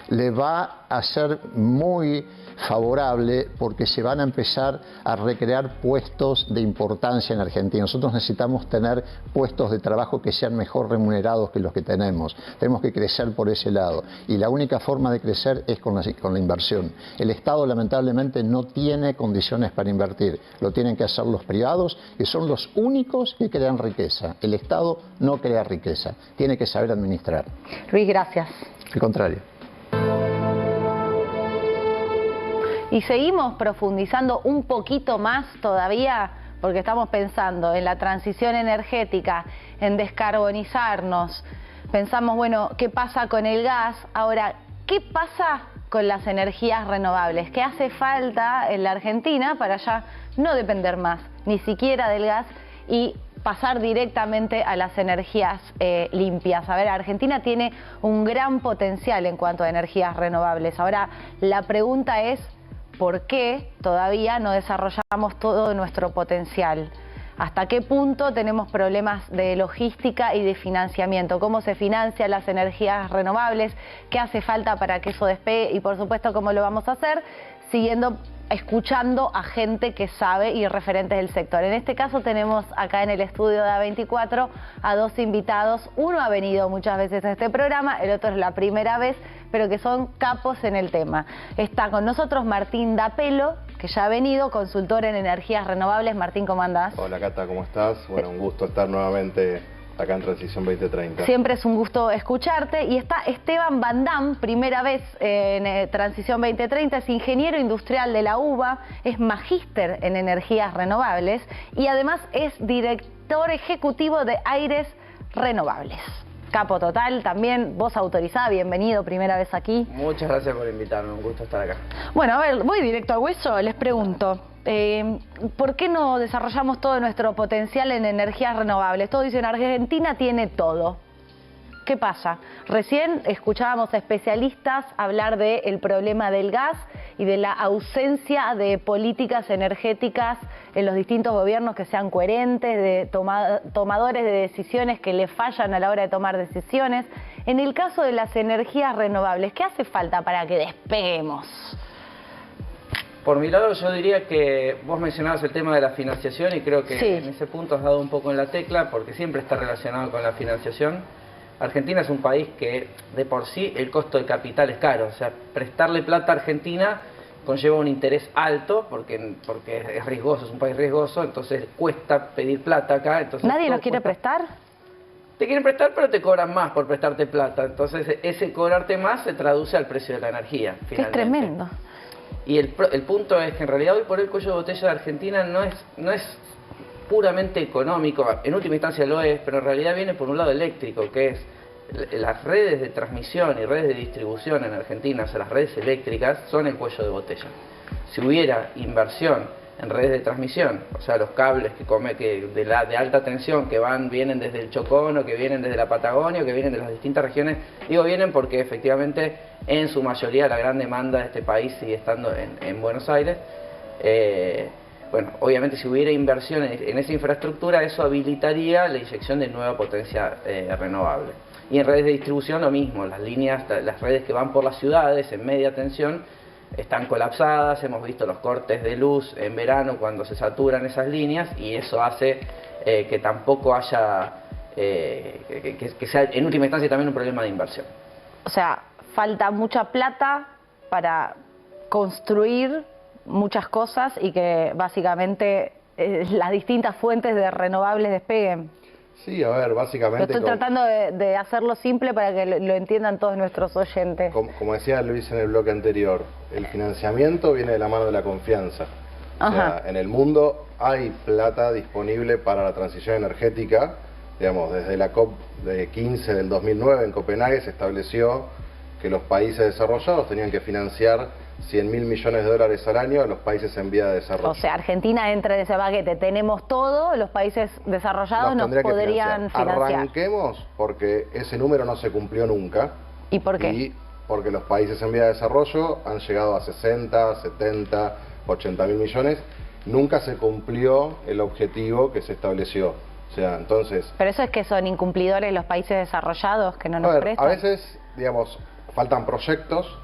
Le va a ser muy favorable porque se van a empezar a recrear puestos de importancia en Argentina. Nosotros necesitamos tener puestos de trabajo que sean mejor remunerados que los que tenemos. Tenemos que crecer por ese lado. Y la única forma de crecer es con la inversión. El Estado lamentablemente no tiene condiciones para invertir. Lo tienen que hacer los privados, que son los únicos que crean riqueza. El Estado no crea riqueza. Tiene que saber administrar. Luis, gracias. Al contrario. Y seguimos profundizando un poquito más todavía, porque estamos pensando en la transición energética, en descarbonizarnos. Pensamos, bueno, ¿qué pasa con el gas? Ahora, ¿qué pasa con las energías renovables? ¿Qué hace falta en la Argentina para ya no depender más, ni siquiera del gas, y pasar directamente a las energías limpias? A ver, Argentina tiene un gran potencial en cuanto a energías renovables. Ahora, la pregunta es, ¿por qué todavía no desarrollamos todo nuestro potencial? ¿Hasta qué punto tenemos problemas de logística y de financiamiento? ¿Cómo se financian las energías renovables? ¿Qué hace falta para que eso despegue? Y por supuesto, ¿cómo lo vamos a hacer? Escuchando a gente que sabe y referentes del sector. En este caso tenemos acá en el estudio de A24 a dos invitados. Uno ha venido muchas veces a este programa, el otro es la primera vez, pero que son capos en el tema. Está con nosotros Martín Dapelo, que ya ha venido, consultor en energías renovables. Martín, ¿cómo andás? Hola Cata, ¿cómo estás? Bueno, un gusto estar nuevamente acá en Transición 2030. Siempre es un gusto escucharte. Y está Esteban Van Dam, primera vez en Transición 2030, es ingeniero industrial de la UBA, es magíster en energías renovables y además es director ejecutivo de Aires Renovables. Capo total, también voz autorizada, bienvenido, primera vez aquí. Muchas gracias por invitarme, un gusto estar acá. Bueno, a ver, voy directo al hueso, les pregunto, ¿por qué no desarrollamos todo nuestro potencial en energías renovables? Todos dicen, Argentina tiene todo. ¿Qué pasa? Recién escuchábamos a especialistas hablar del problema del gas y de la ausencia de políticas energéticas en los distintos gobiernos que sean coherentes, de tomadores de decisiones que le fallan a la hora de tomar decisiones. En el caso de las energías renovables, ¿qué hace falta para que despeguemos? Por mi lado, yo diría que vos mencionabas el tema de la financiación y creo que sí, en ese punto has dado un poco en la tecla porque siempre está relacionado con la financiación. Argentina es un país que de por sí el costo de capital es caro, o sea, prestarle plata a Argentina conlleva un interés alto porque es riesgoso, es un país riesgoso, entonces cuesta pedir plata acá. Entonces ¿nadie nos quiere prestar? Te quieren prestar, pero te cobran más por prestarte plata, entonces ese cobrarte más se traduce al precio de la energía, finalmente. Que es tremendo. Y el punto es que en realidad hoy por hoy el cuello de botella de Argentina no es puramente económico, en última instancia lo es, pero en realidad viene por un lado eléctrico, que es las redes de transmisión y redes de distribución en Argentina, o sea, las redes eléctricas, son el cuello de botella. Si hubiera inversión en redes de transmisión, o sea, los cables de alta tensión que vienen desde el Chocón, o que vienen desde la Patagonia, o que vienen de las distintas regiones, digo vienen porque efectivamente en su mayoría la gran demanda de este país sigue estando en Buenos Aires. Bueno, obviamente si hubiera inversión en esa infraestructura, eso habilitaría la inyección de nueva potencia renovable. Y en redes de distribución lo mismo, las redes que van por las ciudades en media tensión están colapsadas, hemos visto los cortes de luz en verano cuando se saturan esas líneas y eso hace que tampoco haya, que sea en última instancia también un problema de inversión. O sea, falta mucha plata para construir muchas cosas y que básicamente las distintas fuentes de renovables despeguen. Sí, a ver, básicamente... Estoy tratando de hacerlo simple para que lo entiendan todos nuestros oyentes. Como decía Luis en el bloque anterior, el financiamiento viene de la mano de la confianza. O sea, en el mundo hay plata disponible para la transición energética, Digamos, desde la COP15 del 2009 en Copenhague se estableció que los países desarrollados tenían que financiar 100.000 millones de dólares al año a los países en vía de desarrollo. O sea, Argentina entra en ese paquete, tenemos todo, los países desarrollados nos podrían financiar. Arranquemos porque ese número no se cumplió nunca. ¿Y por qué? Y porque los países en vía de desarrollo han llegado a 60, 70, 80.000 millones. Nunca se cumplió el objetivo que se estableció. O sea, entonces... ¿Pero eso es que son incumplidores los países desarrollados que no nos prestan? A veces, digamos, faltan proyectos,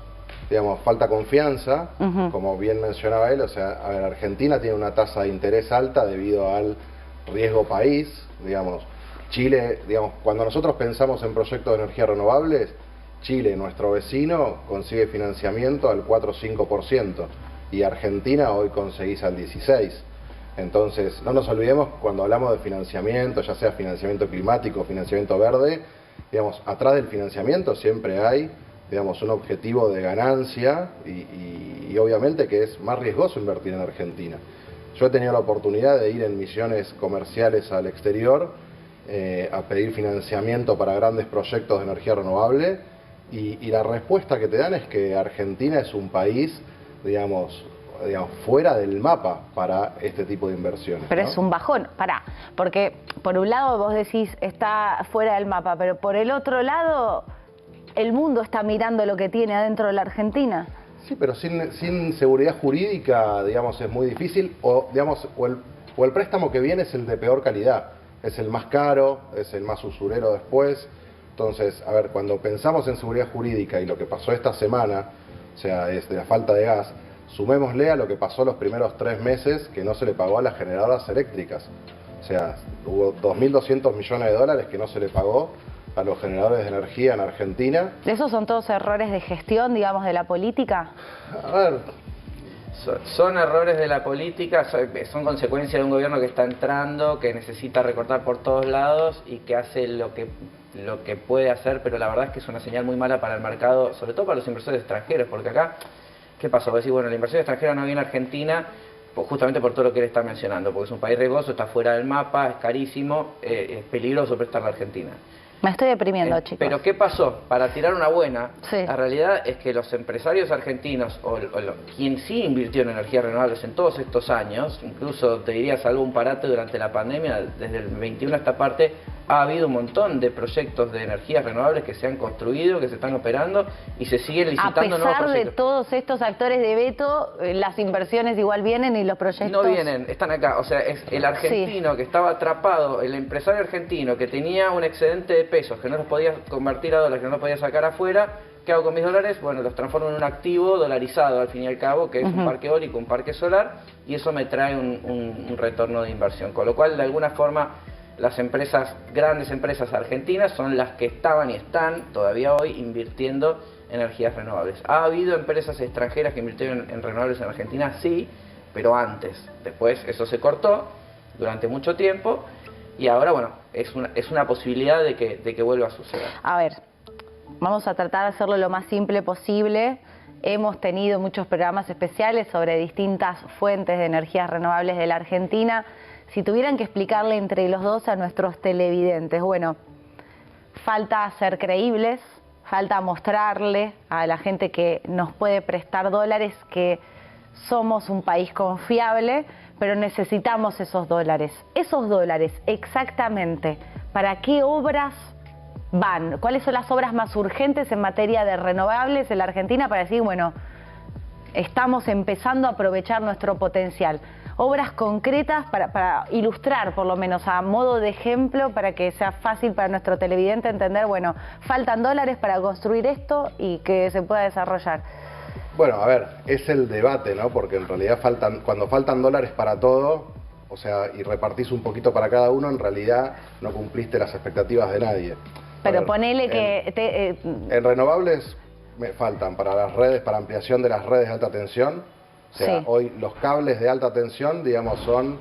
digamos, falta confianza, como bien mencionaba él. O sea, a ver, Argentina tiene una tasa de interés alta debido al riesgo país, digamos. Chile, digamos, cuando nosotros pensamos en proyectos de energías renovables, Chile, nuestro vecino, consigue financiamiento al 4 o 5%, y Argentina hoy conseguís al 16%. Entonces, no nos olvidemos cuando hablamos de financiamiento, ya sea financiamiento climático, financiamiento verde, digamos, atrás del financiamiento siempre hay, digamos, un objetivo de ganancia y obviamente que es más riesgoso invertir en Argentina. Yo he tenido la oportunidad de ir en misiones comerciales al exterior a pedir financiamiento para grandes proyectos de energía renovable y la respuesta que te dan es que Argentina es un país, digamos, fuera del mapa para este tipo de inversiones. Pero ¿no? es un bajón, porque por un lado vos decís está fuera del mapa, pero por el otro lado el mundo está mirando lo que tiene adentro de la Argentina. Sí, pero sin seguridad jurídica, digamos, es muy difícil, digamos, o el préstamo que viene es el de peor calidad, es el más caro, es el más usurero después. Entonces, a ver, cuando pensamos en seguridad jurídica y lo que pasó esta semana, o sea, es de la falta de gas, sumémosle a lo que pasó los primeros 3 meses que no se le pagó a las generadoras eléctricas. O sea, hubo 2.200 millones de dólares que no se le pagó a los generadores de energía en Argentina. ¿Esos son todos errores de gestión, digamos, de la política? A ver, son errores de la política, son consecuencia de un gobierno que está entrando, que necesita recortar por todos lados y que hace lo que puede hacer, pero la verdad es que es una señal muy mala para el mercado, sobre todo para los inversores extranjeros, porque acá, ¿qué pasó? Decir, bueno, la inversión extranjera no viene a Argentina justamente por todo lo que él está mencionando, porque es un país riesgoso, está fuera del mapa, es carísimo, es peligroso prestarle a Argentina. Me estoy deprimiendo, chicos. Pero ¿qué pasó? Para tirar una buena, sí. La realidad es que los empresarios argentinos, quien sí invirtió en energías renovables en todos estos años, incluso te diría salvo un parate durante la pandemia, desde el 21 a esta parte, ha habido un montón de proyectos de energías renovables que se han construido, que se están operando y se siguen licitando nuevos proyectos. A pesar de todos estos actores de veto, las inversiones igual vienen y los proyectos... No vienen, están acá. O sea, es el argentino que estaba atrapado, el empresario argentino que tenía un excedente de pesos, que no los podía convertir a dólares, que no los podía sacar afuera. ¿Qué hago con mis dólares? Bueno, los transformo en un activo dolarizado al fin y al cabo, que es un parque eólico, un parque solar, y eso me trae un retorno de inversión. Con lo cual, de alguna forma, las empresas, grandes empresas argentinas son las que estaban y están todavía hoy invirtiendo en energías renovables. ¿Ha habido empresas extranjeras que invirtieron en renovables en Argentina? Sí, pero antes. Después eso se cortó durante mucho tiempo y ahora, bueno, es una posibilidad de que vuelva a suceder. A ver, vamos a tratar de hacerlo lo más simple posible. Hemos tenido muchos programas especiales sobre distintas fuentes de energías renovables de la Argentina. Si tuvieran que explicarle entre los dos a nuestros televidentes, bueno, falta ser creíbles, falta mostrarle a la gente que nos puede prestar dólares que somos un país confiable, pero necesitamos esos dólares. Esos dólares, exactamente, ¿para qué obras van? ¿Cuáles son las obras más urgentes en materia de renovables en la Argentina para decir, bueno, estamos empezando a aprovechar nuestro potencial? Obras concretas para ilustrar, por lo menos a modo de ejemplo, para que sea fácil para nuestro televidente entender, bueno, faltan dólares para construir esto y que se pueda desarrollar. Bueno, a ver, es el debate, ¿no? Porque en realidad cuando faltan dólares para todo, o sea, y repartís un poquito para cada uno, en realidad no cumpliste las expectativas de nadie. Pero ponele que... En renovables me faltan para las redes, para ampliación de las redes de alta tensión. O sea, hoy los cables de alta tensión, digamos, son...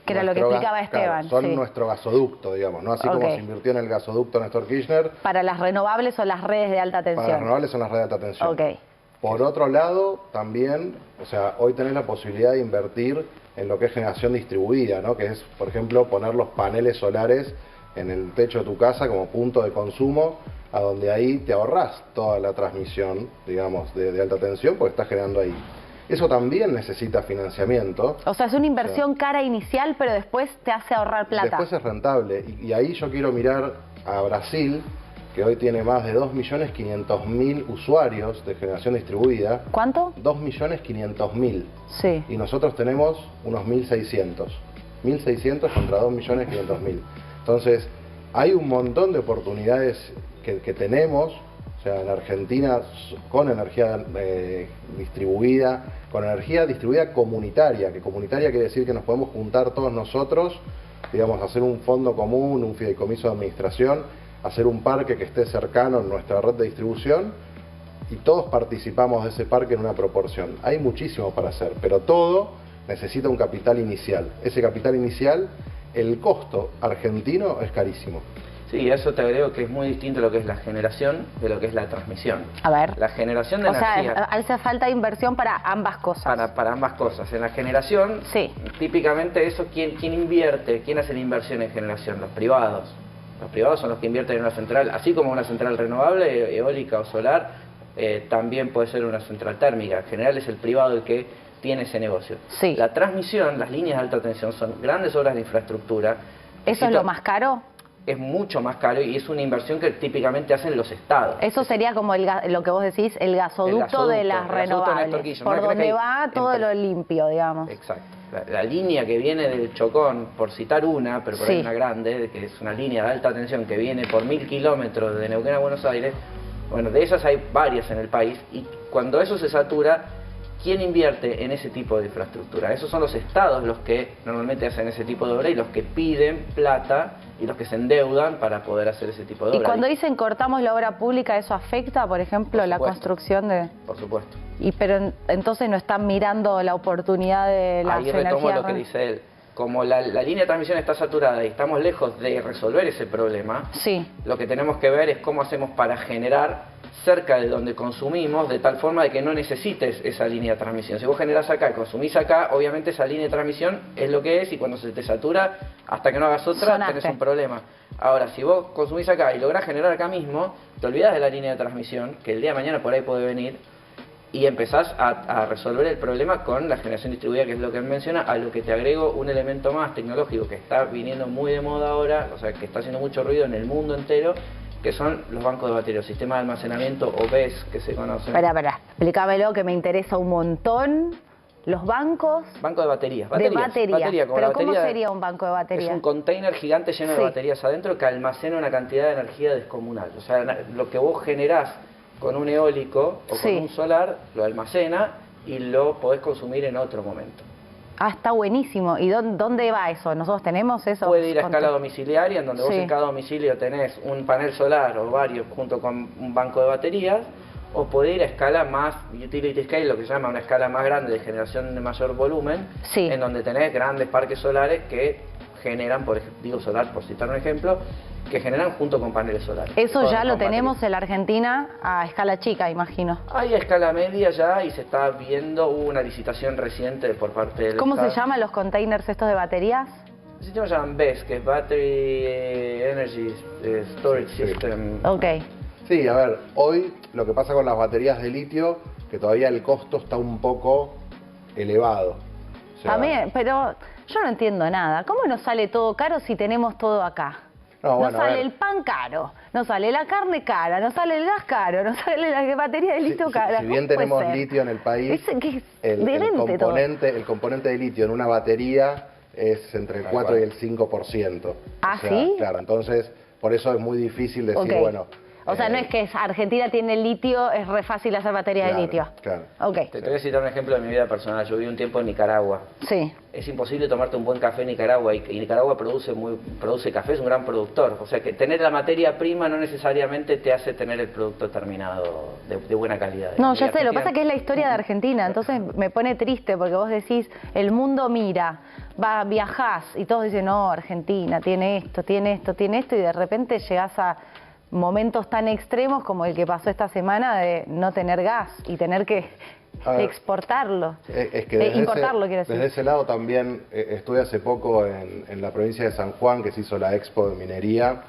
Que era lo que explicaba Esteban. Claro, son nuestro gasoducto, digamos, ¿no? Así como se invirtió en el gasoducto Néstor Kirchner. ¿Para las renovables son las redes de alta tensión? Para las renovables son las redes de alta tensión. Por otro lado, también, o sea, hoy tenés la posibilidad de invertir en lo que es generación distribuida, ¿no? Que es, por ejemplo, poner los paneles solares en el techo de tu casa como punto de consumo, a donde ahí te ahorrás toda la transmisión, digamos, de alta tensión, porque estás generando ahí. Eso también necesita financiamiento. O sea, es una inversión cara inicial, pero después te hace ahorrar plata. Después es rentable. Y ahí yo quiero mirar a Brasil, que hoy tiene más de 2.500.000 usuarios de generación distribuida. ¿Cuánto? 2.500.000. Sí. Y nosotros tenemos unos 1.600. 1.600 contra 2.500.000. Entonces, hay un montón de oportunidades que tenemos, o sea, en Argentina, con energía distribuida, con energía distribuida comunitaria, que comunitaria quiere decir que nos podemos juntar todos nosotros, digamos, hacer un fondo común, un fideicomiso de administración, hacer un parque que esté cercano en nuestra red de distribución, y todos participamos de ese parque en una proporción. Hay muchísimo para hacer, pero todo necesita un capital inicial. Ese capital inicial, el costo argentino es carísimo. Sí, eso te agrego que es muy distinto lo que es la generación de lo que es la transmisión. A ver. La generación de energía... O sea, hace falta inversión para ambas cosas. Para ambas cosas. En la generación, sí, típicamente eso, ¿quién invierte? ¿Quién hace la inversión en generación? Los privados. Los privados son los que invierten en una central, así como una central renovable, eólica o solar, también puede ser una central térmica. En general es el privado el que tiene ese negocio. Sí. La transmisión, las líneas de alta tensión son grandes obras de infraestructura. ¿Eso es lo más caro? Es mucho más caro y es una inversión que típicamente hacen los estados. Eso sería como lo que vos decís, el gasoducto de las renovables, por donde va todo lo limpio, digamos. Exacto. La línea que viene del Chocón, por citar una, pero por ahí una grande, que es una línea de alta tensión que viene por 1000 kilómetros de Neuquén a Buenos Aires, bueno, de esas hay varias en el país, y cuando eso se satura, ¿quién invierte en ese tipo de infraestructura? Esos son los estados los que normalmente hacen ese tipo de obra y los que piden plata y los que se endeudan para poder hacer ese tipo de obra. Y cuando dicen cortamos la obra pública, ¿eso afecta, por ejemplo, la construcción de...? Por supuesto. Pero entonces no están mirando la oportunidad de las energías... Ahí retomo lo que dice él. Como la línea de transmisión está saturada y estamos lejos de resolver ese problema, lo que tenemos que ver es cómo hacemos para generar cerca de donde consumimos, de tal forma de que no necesites esa línea de transmisión. Si vos generás acá y consumís acá, obviamente esa línea de transmisión es lo que es, y cuando se te satura, hasta que no hagas otra, tenés un problema. Ahora, si vos consumís acá y lográs generar acá mismo, te olvidás de la línea de transmisión, que el día de mañana por ahí puede venir, y empezás a resolver el problema con la generación distribuida, que es lo que él menciona, a lo que te agrego un elemento más tecnológico que está viniendo muy de moda ahora, o sea, que está haciendo mucho ruido en el mundo entero, que son los bancos de batería, sistemas de almacenamiento o BES, que se conocen. Espera, explícamelo, que me interesa un montón. ¿Los bancos? Banco de baterías. De batería. ¿Pero cómo sería un banco de baterías? Es un container gigante lleno de baterías adentro que almacena una cantidad de energía descomunal. O sea, lo que vos generás con un eólico o con un solar, lo almacena y lo podés consumir en otro momento. Ah, está buenísimo. ¿Y dónde va eso? ¿Nosotros tenemos eso? Puede ir a escala domiciliaria, en donde vos en cada domicilio tenés un panel solar o varios junto con un banco de baterías, o puede ir a escala más utility scale, lo que se llama una escala más grande de generación de mayor volumen, en donde tenés grandes parques solares que generan, por ejemplo, digo solar por citar un ejemplo, que generan junto con paneles solares. Eso ya lo tenemos en la Argentina a escala chica, imagino. Hay a escala media ya y se está viendo, hubo una licitación reciente por parte del ¿Cómo se llaman los containers estos de baterías? El sistema se llama BES, que es Battery Energy Storage System. Ok. Sí, a ver, hoy lo que pasa con las baterías de litio, que todavía el costo está un poco elevado. O sea, también, pero yo no entiendo nada. ¿Cómo nos sale todo caro si tenemos todo acá? No, nos sale el pan caro, nos sale la carne cara, nos sale el gas caro, nos sale la batería de litio cara. Si bien tenemos litio en el país, el componente de litio en una batería es entre el 4 y el 5%. ¿Ah, o sea, sí? Claro, entonces por eso es muy difícil decir, bueno... O sea, no es que Argentina tiene litio, es re fácil hacer baterías de litio. Claro. Okay. Te voy a citar un ejemplo de mi vida personal. Yo viví un tiempo en Nicaragua. Sí. Es imposible tomarte un buen café en Nicaragua y Nicaragua produce café, es un gran productor. O sea que tener la materia prima no necesariamente te hace tener el producto terminado de buena calidad. No, ya sé, lo que pasa es que es la historia de Argentina, entonces me pone triste porque vos decís, el mundo mira, viajás y todos dicen, no, Argentina tiene esto, tiene esto, tiene esto, y de repente llegás a momentos tan extremos como el que pasó esta semana de no tener gas y tener que exportarlo. Es que importarlo, quiero decir. Desde ese lado también estuve hace poco en la provincia de San Juan, que se hizo la Expo de Minería,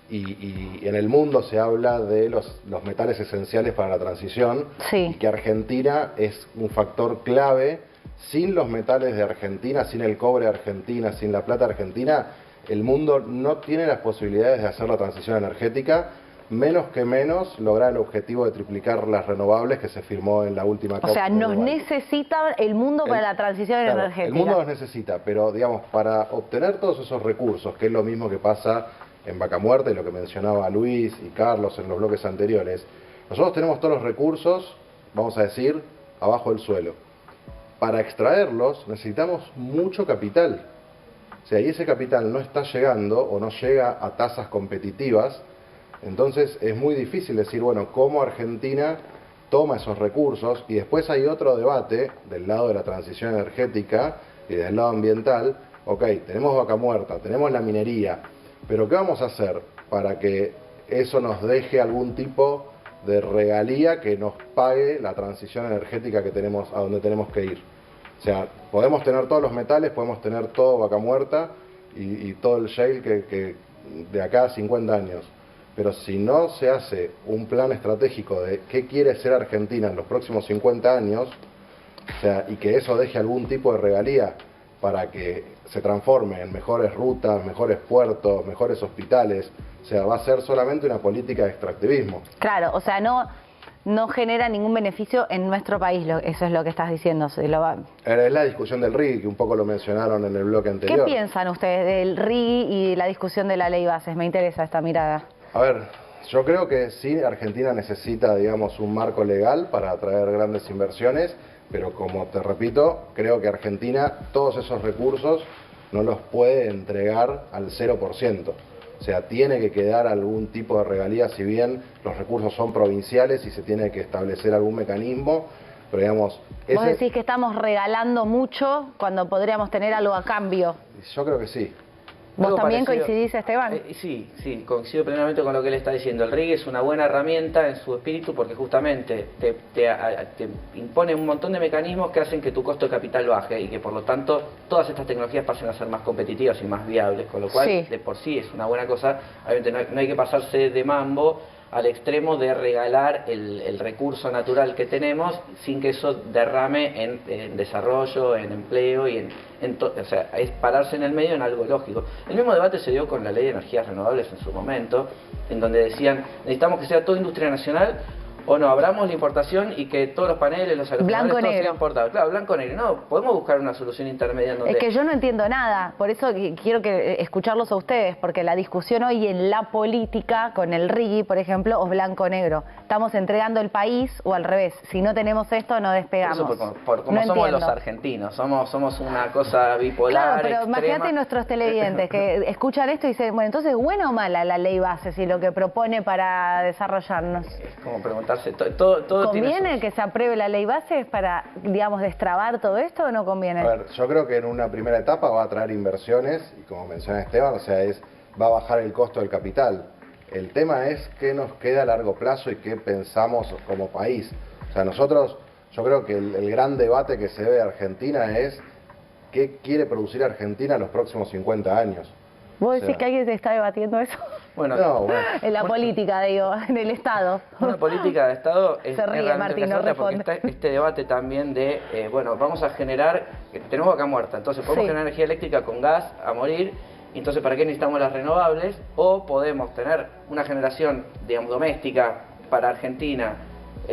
y en el mundo se habla de los metales esenciales para la transición, y que Argentina es un factor clave. Sin los metales de Argentina, sin el cobre de Argentina, sin la plata argentina, el mundo no tiene las posibilidades de hacer la transición energética, menos lograr el objetivo de triplicar las renovables que se firmó en la última COP. O sea, nos necesita el mundo para la transición energética. El mundo nos necesita, pero digamos, para obtener todos esos recursos, que es lo mismo que pasa en Vaca Muerta y lo que mencionaba Luis y Carlos en los bloques anteriores, nosotros tenemos todos los recursos, vamos a decir, abajo del suelo. Para extraerlos necesitamos mucho capital. O sea, y ese capital no está llegando o no llega a tasas competitivas. Entonces es muy difícil decir, bueno, cómo Argentina toma esos recursos. Y después hay otro debate del lado de la transición energética y del lado ambiental. Ok, tenemos Vaca Muerta, tenemos la minería, pero ¿qué vamos a hacer para que eso nos deje algún tipo de regalía que nos pague la transición energética que tenemos, a donde tenemos que ir? O sea, podemos tener todos los metales, podemos tener todo Vaca Muerta y todo el shale que de acá a 50 años. Pero si no se hace un plan estratégico de qué quiere ser Argentina en los próximos 50 años, o sea, y que eso deje algún tipo de regalía para que se transforme en mejores rutas, mejores puertos, mejores hospitales, o sea, va a ser solamente una política de extractivismo. Claro, o sea, no genera ningún beneficio en nuestro país, eso es lo que estás diciendo. Es la discusión del RIGI, que un poco lo mencionaron en el bloque anterior. ¿Qué piensan ustedes del RIGI y la discusión de la ley bases? Me interesa esta mirada. A ver, yo creo que sí, Argentina necesita, digamos, un marco legal para atraer grandes inversiones, pero como te repito, creo que Argentina todos esos recursos no los puede entregar al 0%. O sea, tiene que quedar algún tipo de regalía, si bien los recursos son provinciales y se tiene que establecer algún mecanismo, pero digamos... ¿Vos decís que estamos regalando mucho cuando podríamos tener algo a cambio? Yo creo que sí. ¿Vos también coincidís, Esteban? Sí, coincido plenamente con lo que él está diciendo. El RIGI es una buena herramienta en su espíritu porque justamente te impone un montón de mecanismos que hacen que tu costo de capital baje y que por lo tanto todas estas tecnologías pasen a ser más competitivas y más viables, con lo cual de por sí es una buena cosa. Obviamente no hay que pasarse de mambo al extremo de regalar el recurso natural que tenemos sin que eso derrame en desarrollo, en empleo y o sea, es pararse en el medio en algo lógico. El mismo debate se dio con la ley de energías renovables en su momento, en donde decían, necesitamos que sea toda industria nacional o no, abramos la importación y que todos los paneles, los aerogeneradores, todo sea importado. Claro, blanco-negro. No, podemos buscar una solución intermedia en donde... Es que yo no entiendo nada, por eso quiero escucharlos a ustedes, porque la discusión hoy en la política, con el RIGI, por ejemplo, es blanco-negro. Estamos entregando el país o al revés. Si no tenemos esto, no despegamos. Eso como somos los argentinos, somos una cosa bipolar, claro, pero imagínate nuestros televidentes que escuchan esto y dicen, bueno, entonces, ¿buena o mala la ley bases y lo que propone para desarrollarnos? Es como preguntarse, todo ¿Conviene que se apruebe la ley bases para, digamos, destrabar todo esto o no conviene? A ver, yo creo que en una primera etapa va a traer inversiones y como menciona Esteban, o sea, va a bajar el costo del capital. El tema es qué nos queda a largo plazo y qué pensamos como país. O sea, yo creo que el gran debate que se ve de Argentina es qué quiere producir Argentina en los próximos 50 años. ¿Vos decís que alguien está debatiendo eso? Bueno, en la política, digo, en el Estado. Una política de Estado se ríe, Martín, no responde. Porque está este debate también de, bueno, vamos a generar, tenemos Vaca Muerta, entonces podemos generar energía eléctrica con gas a morir, entonces ¿para qué necesitamos las renovables? O podemos tener una generación, digamos, doméstica para Argentina,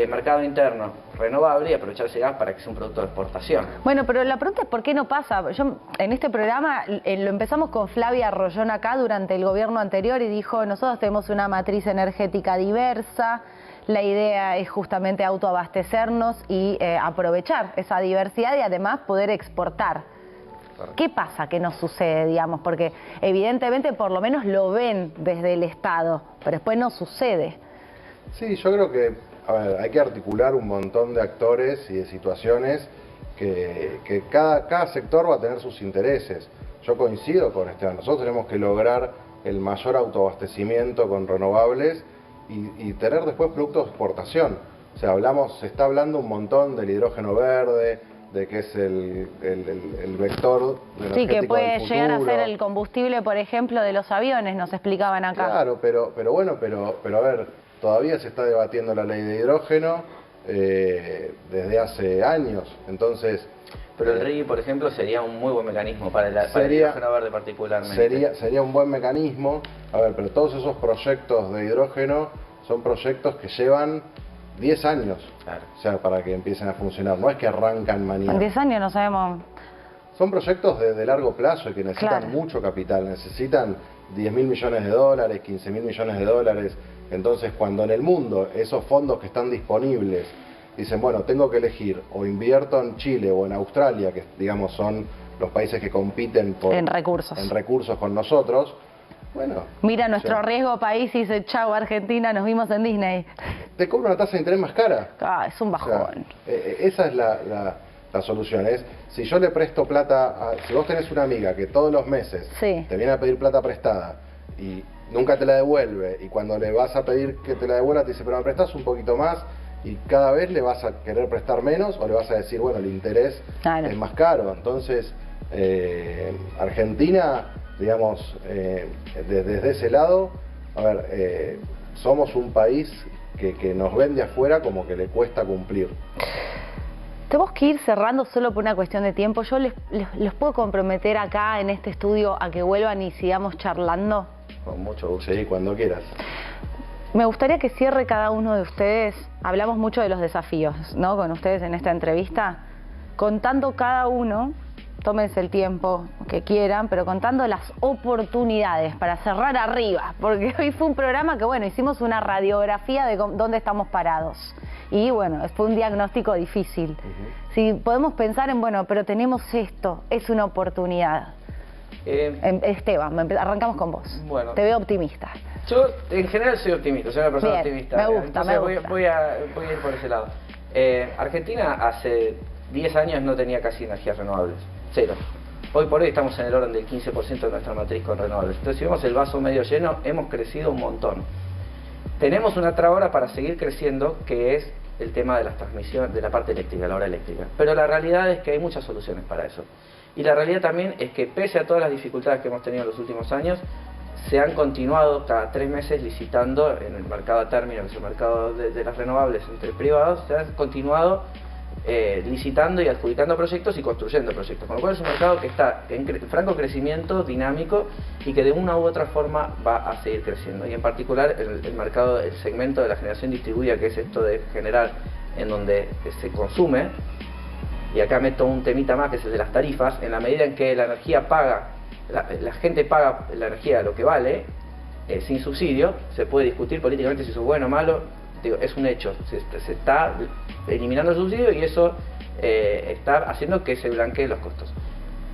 mercado interno renovable y aprovechar ese gas para que sea un producto de exportación. Bueno, pero la pregunta es ¿por qué no pasa? Yo en este programa lo empezamos con Flavia Rollón acá durante el gobierno anterior y dijo, nosotros tenemos una matriz energética diversa, la idea es justamente autoabastecernos y aprovechar esa diversidad y además poder exportar. ¿Qué pasa que no sucede, digamos? Porque evidentemente por lo menos lo ven desde el Estado, pero después no sucede. Sí, yo creo que hay que articular un montón de actores y de situaciones que cada sector va a tener sus intereses. Yo coincido con Esteban, nosotros tenemos que lograr el mayor autoabastecimiento con renovables y tener después productos de exportación. O sea, se está hablando un montón del hidrógeno verde, de que es el vector energético Sí, que puede del llegar a futuro. ser el combustible, por ejemplo, de los aviones, nos explicaban acá. Claro, pero a ver, todavía se está debatiendo la ley de hidrógeno desde hace años, entonces... Pero el RIGI, por ejemplo, sería un muy buen mecanismo para el hidrógeno verde particularmente. Sería un buen mecanismo. A ver, pero todos esos proyectos de hidrógeno son proyectos que llevan 10 años, claro, o sea, para que empiecen a funcionar. No es que arrancan mañana. En 10 años no sabemos. Son proyectos de largo plazo y que necesitan mucho capital. Necesitan 10.000 millones de dólares, 15.000 millones de dólares. Entonces, cuando en el mundo esos fondos que están disponibles dicen, bueno, tengo que elegir o invierto en Chile o en Australia, que digamos son los países que compiten en recursos con nosotros, bueno... Mira nuestro riesgo país y dice, chau Argentina, nos vimos en Disney. Te cobra una tasa de interés más cara. Es un bajón. O sea, esa es la solución. Es, si yo le presto plata, si vos tenés una amiga que todos los meses te viene a pedir plata prestada y nunca te la devuelve, y cuando le vas a pedir que te la devuelva te dice, pero me prestás un poquito más, y cada vez le vas a querer prestar menos o le vas a decir, bueno, el interés es más caro. Entonces, Argentina, digamos, desde ese lado, a ver, somos un país que nos vende afuera como que le cuesta cumplir. Tenemos que ir cerrando solo por una cuestión de tiempo. Yo les puedo comprometer acá en este estudio a que vuelvan y sigamos charlando. Con mucho gusto. Sí, cuando quieras. Me gustaría que cierre cada uno de ustedes. Hablamos mucho de los desafíos, ¿no? Con ustedes en esta entrevista, contando cada uno, tómense el tiempo que quieran, pero contando las oportunidades para cerrar arriba, porque hoy fue un programa que, bueno, hicimos una radiografía de dónde estamos parados. Y bueno, fue un diagnóstico difícil. Si podemos pensar en, bueno, pero tenemos esto, es una oportunidad. Esteban, arrancamos con vos. Bueno, te veo optimista. Yo en general soy optimista, soy una persona optimista. Me gusta, entonces voy a ir por ese lado. Argentina hace 10 años no tenía casi energías renovables, cero. Hoy por hoy estamos en el orden del 15% de nuestra matriz con renovables. Entonces, si vemos el vaso medio lleno, hemos crecido un montón. Tenemos una traba ahora para seguir creciendo, que es el tema de las transmisiones, de la parte eléctrica, la hora eléctrica. Pero la realidad es que hay muchas soluciones para eso. Y la realidad también es que, pese a todas las dificultades que hemos tenido en los últimos años, se han continuado cada 3 meses licitando en el mercado a término, que es el mercado de las renovables entre privados, se han continuado licitando y adjudicando proyectos y construyendo proyectos, con lo cual es un mercado que está en franco crecimiento, dinámico, y que de una u otra forma va a seguir creciendo. Y en particular el mercado, el segmento de la generación distribuida, que es esto de generar en donde se consume, y acá meto un temita más, que es el de las tarifas. En la medida en que la energía paga, la gente paga la energía lo que vale, sin subsidio, se puede discutir políticamente si eso es bueno o malo. Digo, es un hecho, se está eliminando el subsidio y eso está haciendo que se blanqueen los costos.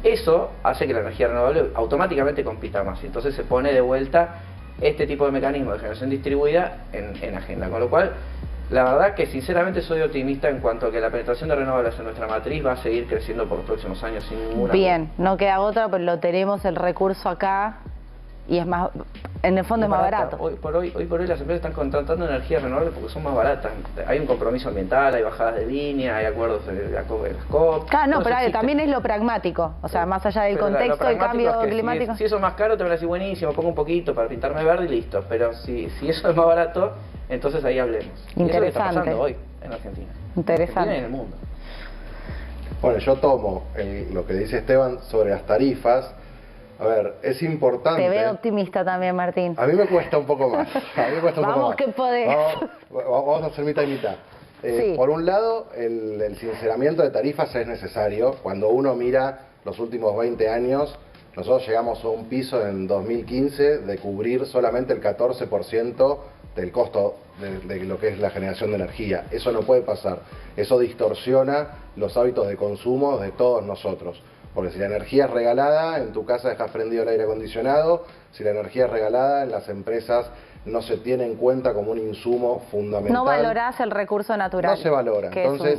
Eso hace que la energía renovable automáticamente compita más, entonces se pone de vuelta este tipo de mecanismo de generación distribuida en agenda, con lo cual la verdad que sinceramente soy optimista en cuanto a que la penetración de renovables en nuestra matriz va a seguir creciendo por los próximos años sin ninguna duda. Bien, no queda otra, pero lo tenemos el recurso acá y es más, en el fondo es más barato. Hoy por hoy las empresas están contratando energías renovables porque son más baratas. Hay un compromiso ambiental, hay bajadas de línea, hay acuerdos en las COP. Claro, no, pero también es lo pragmático, o sea, más allá del contexto, el cambio climático. Si eso es más caro, te van a decir buenísimo, pongo un poquito para pintarme verde y listo. Pero si eso es más barato, entonces ahí hablemos. Interesante. Y eso es lo que está pasando hoy en Argentina. Interesante. Argentina y en el mundo. Bueno, yo tomo lo que dice Esteban sobre las tarifas. A ver, es importante... Te veo optimista también, Martín. A mí me cuesta un poco más. Vamos que podés. Vamos a hacer mitad y mitad. Sí. Por un lado, el sinceramiento de tarifas es necesario. Cuando uno mira los últimos 20 años, nosotros llegamos a un piso en 2015 de cubrir solamente el 14% del costo de lo que es la generación de energía. Eso no puede pasar. Eso distorsiona los hábitos de consumo de todos nosotros. Porque si la energía es regalada, en tu casa dejas prendido el aire acondicionado. Si la energía es regalada, en las empresas no se tiene en cuenta como un insumo fundamental. No valorás el recurso natural. No se valora. Entonces,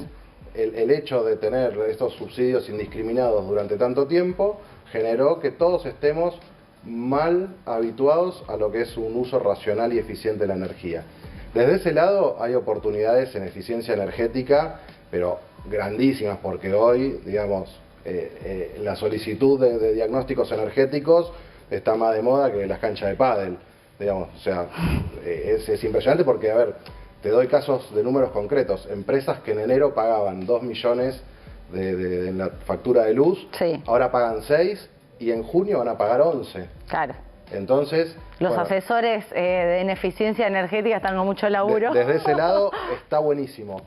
el hecho de tener estos subsidios indiscriminados durante tanto tiempo generó que todos estemos mal habituados a lo que es un uso racional y eficiente de la energía. Desde ese lado hay oportunidades en eficiencia energética, pero grandísimas, porque hoy, digamos, la solicitud de diagnósticos energéticos está más de moda que las canchas de pádel, digamos. O sea, es impresionante porque, a ver, te doy casos de números concretos. Empresas que en enero pagaban 2 millones en la factura de luz, sí, ahora pagan 6 y en junio van a pagar 11. Claro. Entonces, los asesores en eficiencia energética están con mucho laburo. Desde ese lado está buenísimo.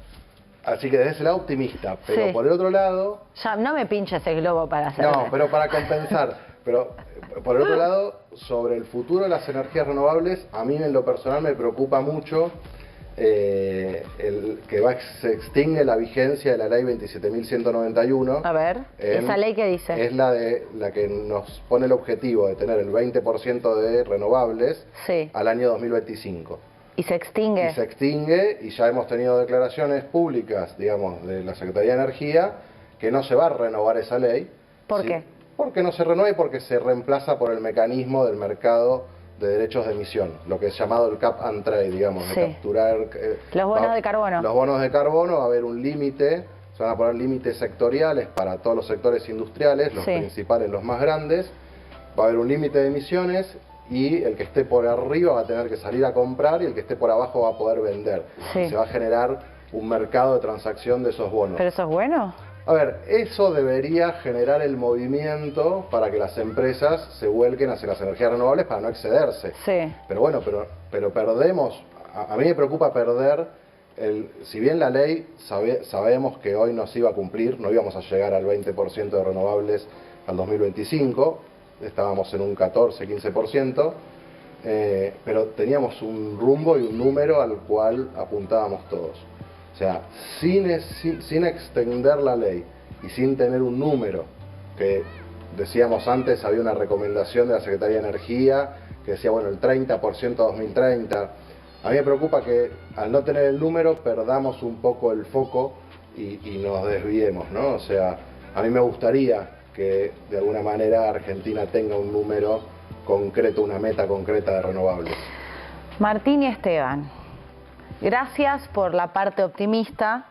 Así que desde ese lado optimista. Pero por el otro lado... Ya, no me pinches el globo para hacerlo. No, pero para compensar. Pero por el otro lado, sobre el futuro de las energías renovables, a mí en lo personal me preocupa mucho que se extingue la vigencia de la ley 27.191. A ver, ¿esa ley qué dice? Es la que nos pone el objetivo de tener el 20% de renovables al año 2025. ¿Y se extingue? Y se extingue, y ya hemos tenido declaraciones públicas, digamos, de la Secretaría de Energía, que no se va a renovar esa ley. ¿Por qué? Porque no se renueva y porque se reemplaza por el mecanismo del mercado de derechos de emisión, lo que es llamado el cap and trade, digamos, de capturar... los bonos de carbono. Los bonos de carbono, va a haber un límite, se van a poner límites sectoriales para todos los sectores industriales, los principales, los más grandes, va a haber un límite de emisiones y el que esté por arriba va a tener que salir a comprar y el que esté por abajo va a poder vender. Y se va a generar un mercado de transacción de esos bonos. ¿Pero eso es bueno? A ver, eso debería generar el movimiento para que las empresas se vuelquen hacia las energías renovables para no excederse. Pero bueno, pero perdemos, a mí me preocupa perder, si bien la ley sabemos que hoy no se iba a cumplir, no íbamos a llegar al 20% de renovables al 2025, estábamos en un 14-15%, pero teníamos un rumbo y un número al cual apuntábamos todos. O sea, sin extender la ley y sin tener un número, que decíamos antes, había una recomendación de la Secretaría de Energía que decía, bueno, el 30% 2030. A mí me preocupa que al no tener el número perdamos un poco el foco y nos desviemos, ¿no? O sea, a mí me gustaría que de alguna manera Argentina tenga un número concreto, una meta concreta de renovables. Martín y Esteban, gracias por la parte optimista.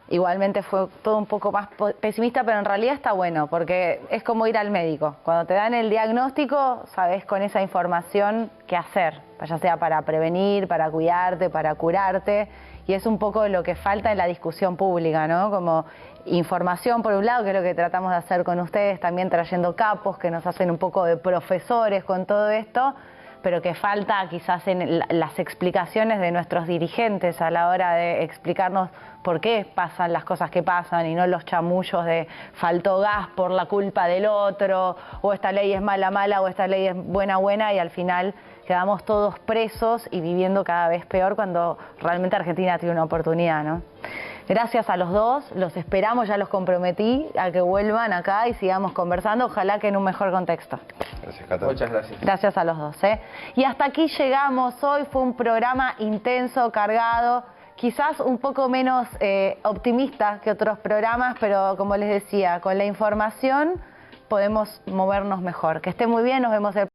Igualmente fue todo un poco más pesimista, pero en realidad está bueno, porque es como ir al médico. Cuando te dan el diagnóstico, sabes con esa información qué hacer, ya sea para prevenir, para cuidarte, para curarte, y es un poco lo que falta en la discusión pública, ¿no? Como información por un lado, que es lo que tratamos de hacer con ustedes, también trayendo capos que nos hacen un poco de profesores con todo esto, pero que falta quizás en las explicaciones de nuestros dirigentes a la hora de explicarnos por qué pasan las cosas que pasan y no los chamullos de faltó gas por la culpa del otro, o esta ley es mala, mala, o esta ley es buena, buena, y al final quedamos todos presos y viviendo cada vez peor cuando realmente Argentina tiene una oportunidad, ¿no? Gracias a los dos, los esperamos, ya los comprometí a que vuelvan acá y sigamos conversando, ojalá que en un mejor contexto. Gracias, Cata. Muchas gracias. Gracias a los dos, ¿eh? Y hasta aquí llegamos hoy, fue un programa intenso, cargado, quizás un poco menos optimista que otros programas, pero como les decía, con la información podemos movernos mejor. Que esté muy bien, nos vemos el